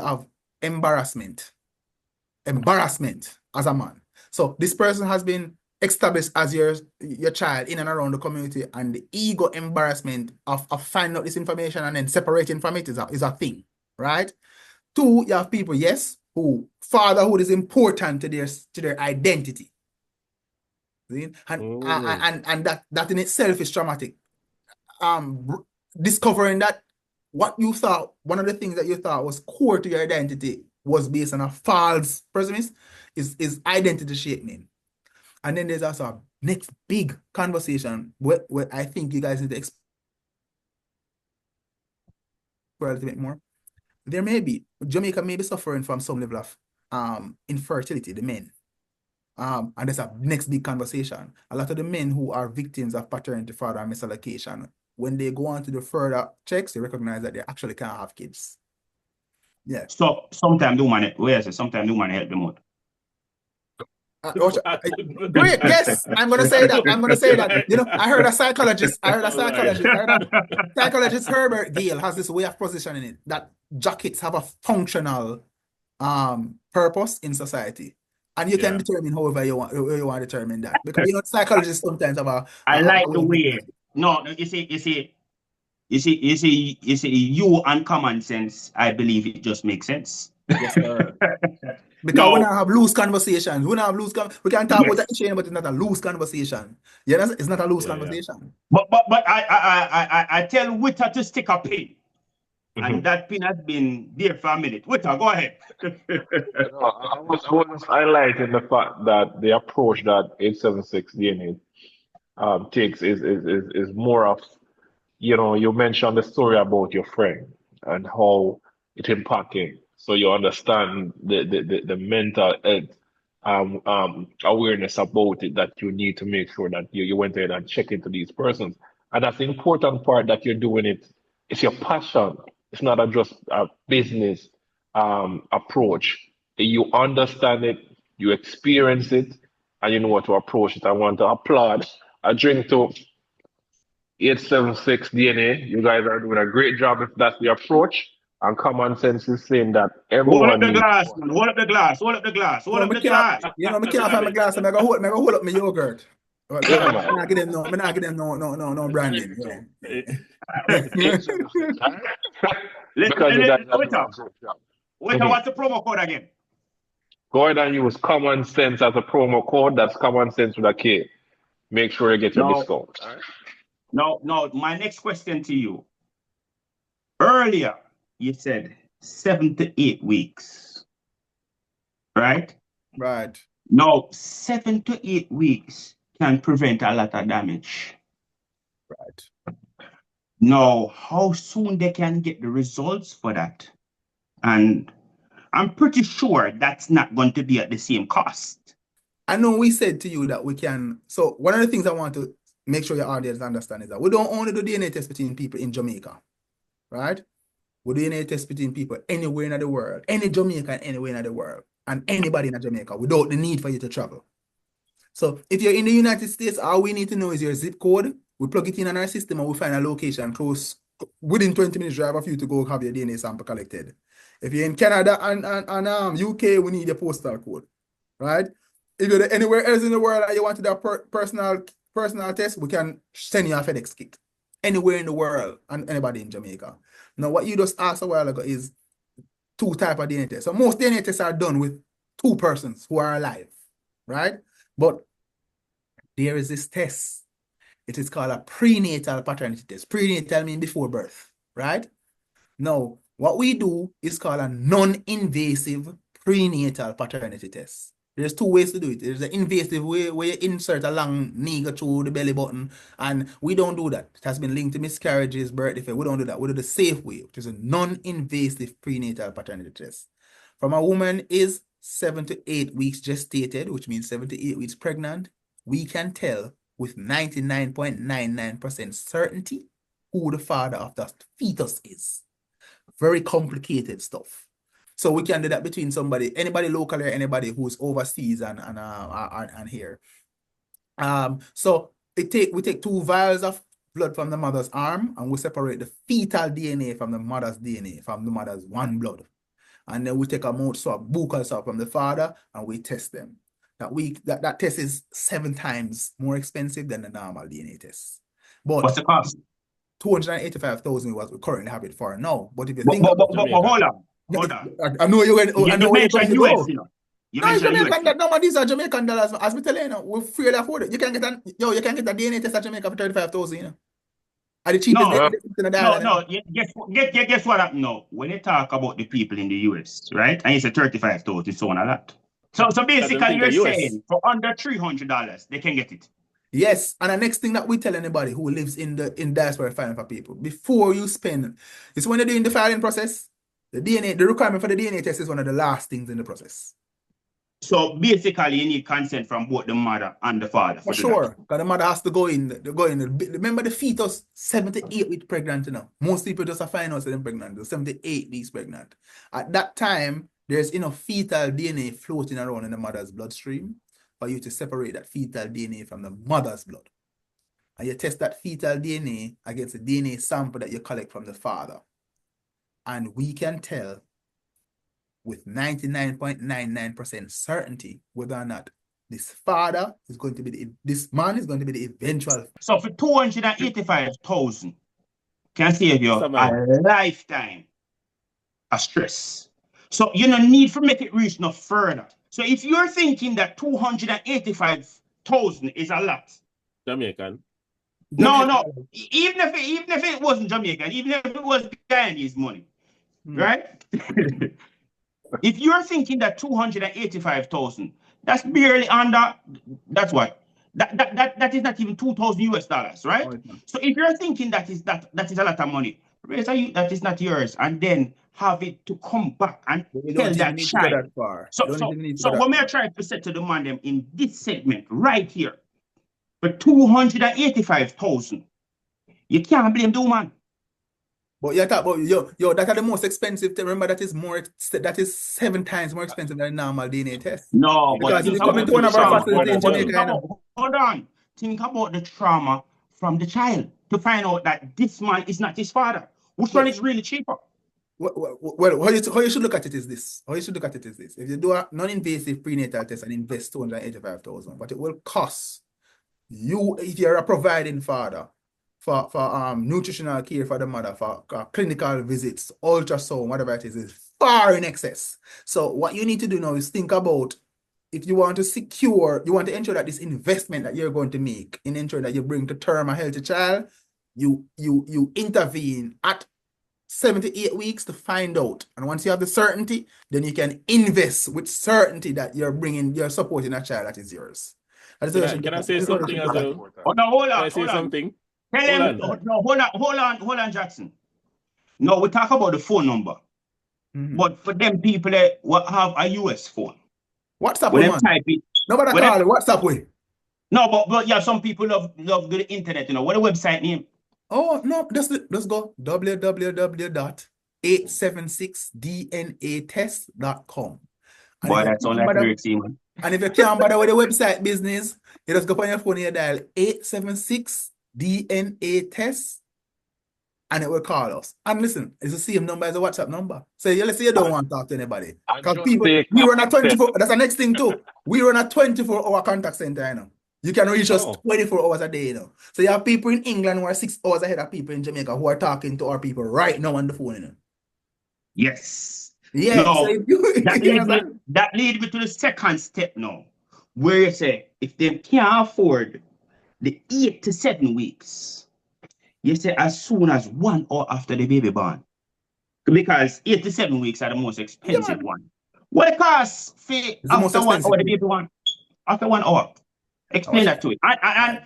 have embarrassment as a man. So this person has been established as your child in and around the community, and the ego embarrassment of finding out this information and then separating from it is a thing, right? Two, you have people, yes, who fatherhood is important to their identity. See? And that in itself is traumatic. Discovering that what you thought, one of the things that you thought was core to your identity was based on a false premise is identity shaping. And then there's also a next big conversation where I think you guys need to explore a little bit more. Jamaica may be suffering from some level of infertility, the men. And there's a next big conversation. A lot of the men who are victims of paternity fraud and misallocation, when they go on to the further checks, they recognize that they actually can't have kids. Yeah. So sometimes the woman help them out. Great, yes, I'm gonna say that. You know, I heard a psychologist Herbert Gale has this way of positioning it that jackets have a functional purpose in society. And you can determine however you want to determine that. Because you know, psychologists sometimes have I like the way. No, you see, you and Kommon Cents, I believe it just makes sense. Yes, sir. Because we don't have loose conversations. We can talk about the issue, but it's not a loose conversation. You know, it's not a loose conversation. But I tell Witter to stick a pin. And that pin has been there for a minute. Witter, go ahead. I was highlighting the fact that the approach that 876DNA takes is more of, you know, you mentioned the story about your friend and how it impacted. So you understand the mental health awareness about it, that you need to make sure that you went ahead and check into these persons. And that's the important part, that you're doing it. It's your passion. It's not just a business approach. You understand it, you experience it, and you know what to approach it. I want to applaud. I drink to 876DNA. You guys are doing a great job if that's the approach. And Kommon Cents is saying that everyone. Hold up the glass, man. Hold up the glass. You know, I can't find my glass, and I go hold up my yogurt. I'm not getting no branding. What's the promo code again? Go ahead and use Kommon Cents as a promo code. That's Kommon Cents with a K. Make sure you get your discount. No, my next question to you. Earlier, you said 7 to 8 weeks. Right? Right. Now, 7 to 8 weeks can prevent a lot of damage. Right. Now, how soon they can get the results for that? And I'm pretty sure that's not going to be at the same cost. I know we said to you that we can. So one of the things I want to make sure your audience understand is that we don't only do DNA tests between people in Jamaica, right? We do DNA tests between people anywhere in the world, any Jamaican anywhere in the world, and anybody in Jamaica without the need for you to travel. So if you're in the United States, all we need to know is your zip code. We plug it in our system and we find a location close within 20 minutes drive of you to go have your DNA sample collected. If you're in Canada and UK, we need your postal code, right? If you're anywhere else in the world and you want to do a personal test, we can send you a FedEx kit anywhere in the world and anybody in Jamaica. Now, what you just asked a while ago is 2 types of DNA tests. So most DNA tests are done with 2 persons who are alive, right? But there is this test. It is called a prenatal paternity test. Prenatal means before birth, right? Now, what we do is called a non-invasive prenatal paternity test. There's 2 ways to do it. There's an invasive way where you insert a long needle through the belly button, and we don't do that. It has been linked to miscarriages, birth defect. We don't do that. We do the safe way, which is a non-invasive prenatal paternity test. From a woman is 7 to 8 weeks gestated, which means 7 to 8 weeks pregnant, we can tell with 99.99% certainty who the father of the fetus is. Very complicated stuff. So we can do that between anybody local or anybody who's overseas and here. So we take 2 vials of blood from the mother's arm and we separate the fetal DNA from the mother's DNA, from the mother's one blood. And then we take a mouth swab, buccal swab from the father, and we test them. That test is 7 times more expensive than the normal DNA test. But what's the cost? 285,000 was we currently have it for now. But if you But think hold on. I know you're going. I know you mentioned US, you know. No, Jamaican. That number these are Jamaican dollars. As we tell you, we freely afford it. You can get a DNA test at Jamaica for 35,000. You know, at the cheapest. Guess what? No, when you talk about the people in the US, right, and you say 35,000, so on a lot. So basically, you're saying for under $300, they can get it. Yes, and the next thing that we tell anybody who lives in diaspora filing for people, before you spend, it's when you're doing the filing process, the requirement for the DNA test is one of the last things in the process. So basically, you need consent from both the mother and the father. For sure, because the mother has to go in. Remember the fetus, 78 weeks pregnant, you know. Most people just find out they're pregnant, they're 78 weeks pregnant. At that time, there's enough fetal DNA floating around in the mother's bloodstream for you to separate that fetal DNA from the mother's blood. And you test that fetal DNA against the DNA sample that you collect from the father. And we can tell with 99.99% certainty whether or not this man is going to be the eventual. So for 285,000 can save you a lifetime of stress. So you don't need to make it reach no further. So if you're thinking that 285,000 is a lot, Jamaican. No. Even if it wasn't Jamaican, even if it was Guyanese money, right? If you're thinking that 285,000, that's barely under. That's what. That is not even $2,000, right? Oh, so if you're thinking that is a lot of money, that is not yours, and then have it to come back and tell that child. So what may I try to say to the man them in this segment right here, for 285,000, you can't blame the woman. But you talk about that are the most expensive. Remember that is 7 times more expensive than a normal DNA test. No, because if you come into one of our facilities in Jamaica, hold on. Think about the trauma from the child to find out that this man is not his father. Which one is really cheaper? Well, how you should look at it is this. If you do a non-invasive prenatal test and invest 285,000, but it will cost you, if you're a providing father, for nutritional care for the mother, for clinical visits, ultrasound, whatever it is far in excess. So what you need to do now is think about, if you want to ensure that this investment that you're going to make in ensuring that you bring to term a healthy child, you intervene at 78 weeks to find out. And once you have the certainty, then you can invest with certainty that you're supporting a child that is yours. Can I say something as well? Oh, no, hold on. Can I say something? Hold on, Jackson. No, we talk about the phone number. But for them people that have a US phone. WhatsApp with type it. Nobody call it. WhatsApp with. No, but yeah, some people love the internet, you know. What the website name? Oh, no, let's go. www.876DNATEST.com. Boy, that's all I heard, man. And if you can't bother with the website business, you just go on your phone and you dial 876DNA-test and it will call us. And listen, it's the same number as the WhatsApp number. So let's say you don't want to talk to anybody. Because we run a 24, that's the next thing too. We run a 24-hour contact center, you know. You can reach us 24 hours a day, you know. So you have people in England who are 6 hours ahead of people in Jamaica who are talking to our people right now on the phone, you know. Yes. Yeah, no, so that leads me to the second step now, where you say if they can't afford the 8 to 7 weeks, you say as soon as 1 hour after the baby born, because 8 to 7 weeks are the most expensive one. What it costs for after 1 hour the baby born? After 1 hour, explain that to it, and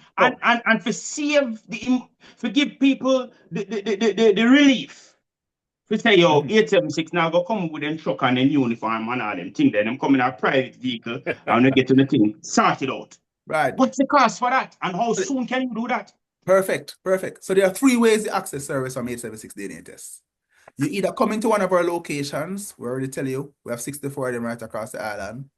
for give people the relief. We say, yo, 876 now go come with them truck and them uniform and all them thing there. Them come in a private vehicle and they get to the thing, sort it out. Right. What's the cost for that? And how soon can you do that? Perfect. So there are 3 ways to access service from 876 DNA Test. You either come into one of our locations, we already tell you, we have 64 of them right across the island.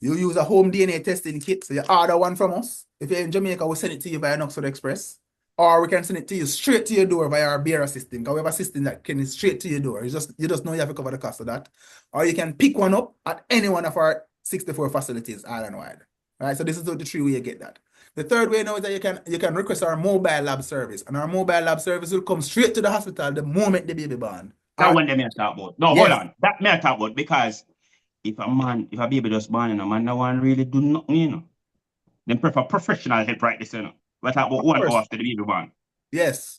You use a home DNA testing kit, so you order one from us. If you're in Jamaica, we'll send it to you via Knoxford Express. Or we can send it to you straight to your door via our bearer system, because we have a system that can straight to your door. You just know you have to cover the cost of that. Or you can pick one up at any one of our 64 facilities island-wide. Right? So this is the 3 ways you get that. The 3rd way now is that you can request our mobile lab service. And our mobile lab service will come straight to the hospital the moment the baby born. That one they may talk about. No, Yes. hold on. That may talk about because if a baby just born, you know, man, no one really do nothing, you know. They prefer professional help right this, you know. We talk about 1 hour after the baby born. Yes.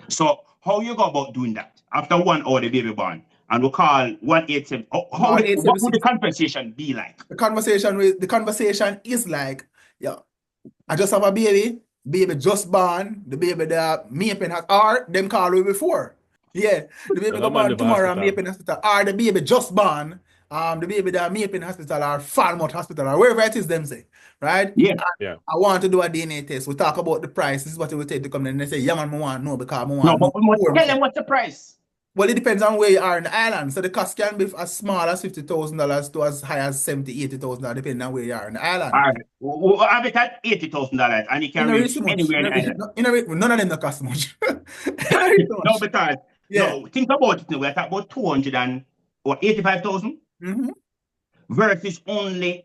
So how you go about doing that? After 1 hour the baby born, and we call 187. What would the conversation be like? The conversation is like, yeah, I just have a baby just born, the baby that me up in or them call me before. Yeah, the baby go born tomorrow and me up in hospital, or the baby just born, the baby that me up in hospital or Falmouth Hospital or wherever it is them say, right? Yeah. I want to do a DNA test. We talk about the price. This is what it will take to come in and they say, yeah man, I want to know because I want no, but we must tell them what's the price. Well, it depends on where you are in the island. So the cost can be as small as $50,000 to as high as $70,000-$80,000, depending on where you are in the island. All right. We'll have it at $80,000 and you can reach anywhere in the island. None of them don't cost much. No, because no, think about it now. We're talking about 285,000 versus only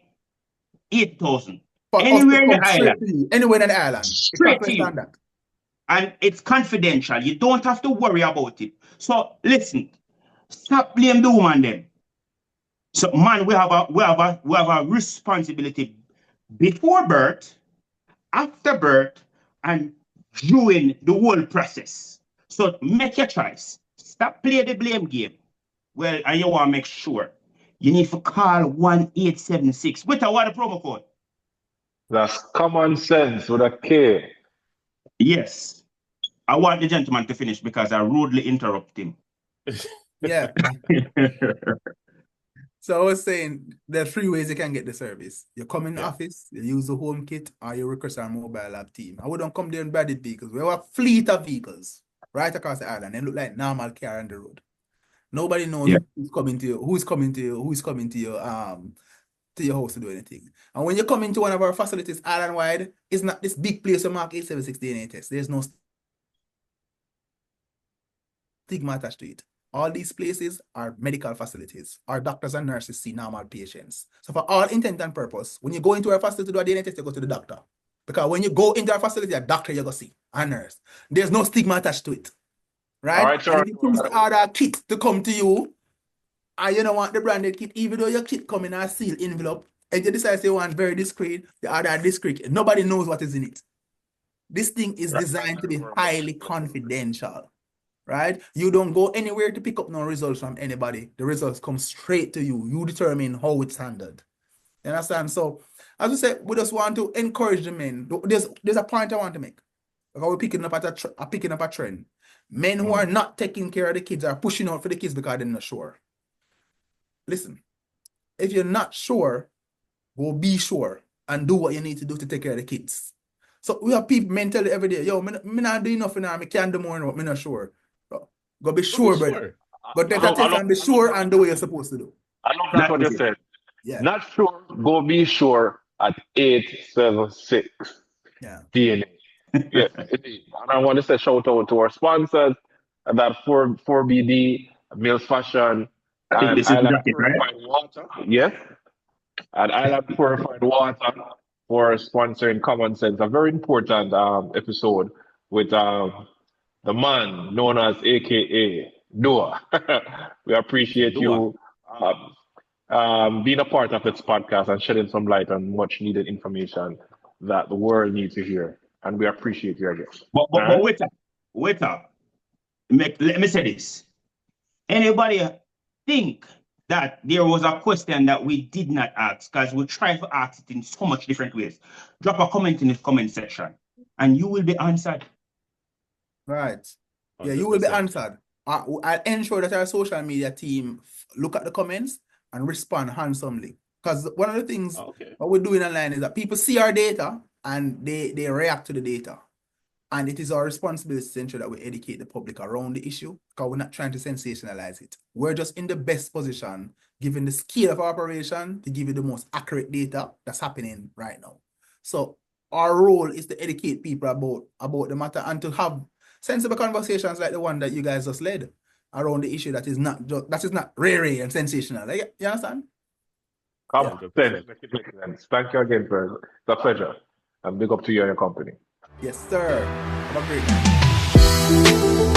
8,000. Anywhere in the island. Anywhere in the island. Straight to you. And it's confidential. You don't have to worry about it. So listen, stop blame the woman then. So man, we have a responsibility before birth, after birth, and during the whole process. So make your choice. Stop playing the blame game. Well, and you want to make sure you need to call 1876. What the promo code? That's Kommon Cents with a K. Yes. I want the gentleman to finish because I rudely interrupt him. Yeah. So I was saying there are 3 ways you can get the service. You come in the office, you use the home kit, or you request our mobile lab team. I wouldn't come there in branded vehicles. We have a fleet of vehicles right across the island. They look like normal car on the road. Nobody knows who's coming to your house to do anything. And when you come into one of our facilities island-wide, it's not this big place to mark 876 DNA test. There's no stigma attached to it. All these places are medical facilities. Our doctors and nurses see normal patients. So for all intent and purpose, when you go into our facility to do a DNA test, you go to the doctor. Because when you go into our facility, a doctor you go see, a nurse. There's no stigma attached to it. Right? All right, sure. And if it comes to order a kit to come to you, and you don't want the branded kit, even though your kit come in a sealed envelope, and you decide to want very discreet, you order discreet. Nobody knows what is in it. This thing is designed to be highly confidential. Right? You don't go anywhere to pick up no results from anybody. The results come straight to you. You determine how it's handled. You understand? So, as we say, we just want to encourage the men. There's a point I want to make. Because we're picking up a trend. Men who are not taking care of the kids are pushing out for the kids because they're not sure. Listen, if you're not sure, go be sure and do what you need to do to take care of the kids. So we have people mentally every day, yo, me not doing enough now, I can't do more, but I'm not sure. Go be sure, brother. Go take a test and be sure and do what you're supposed to do. I love that's what you said. Yeah. Not sure, go be sure at 876 DNA. Yeah, indeed. And I want to say shout out to our sponsors, that 4BD, Mills Fashion, and Island Purified Water. Yes. And Island Purified Water for sponsoring Kommon Cents. A very important episode with the man known as AKA Noah. We appreciate you being a part of this podcast and shedding some light on much needed information that the world needs to hear. And we appreciate you again. But wait up. Let me say this. Anybody think that there was a question that we did not ask because we tried to ask it in so much different ways? Drop a comment in the comment section and you will be answered. Right. Yeah, you will be answered. I'll ensure that our social media team look at the comments and respond handsomely. Because one of the things what we're doing online is that people see our data and they react to the data. And it is our responsibility to ensure that we educate the public around the issue, because we're not trying to sensationalize it. We're just in the best position, given the scale of our operation, to give you the most accurate data that's happening right now. So our role is to educate people about the matter and to have sensible conversations like the one that you guys just led around the issue that is not rare and sensational. Like, you understand? Common sense. Thank you again, for it's a pleasure. And big up to you and your company. Yes, sir. Have a great night.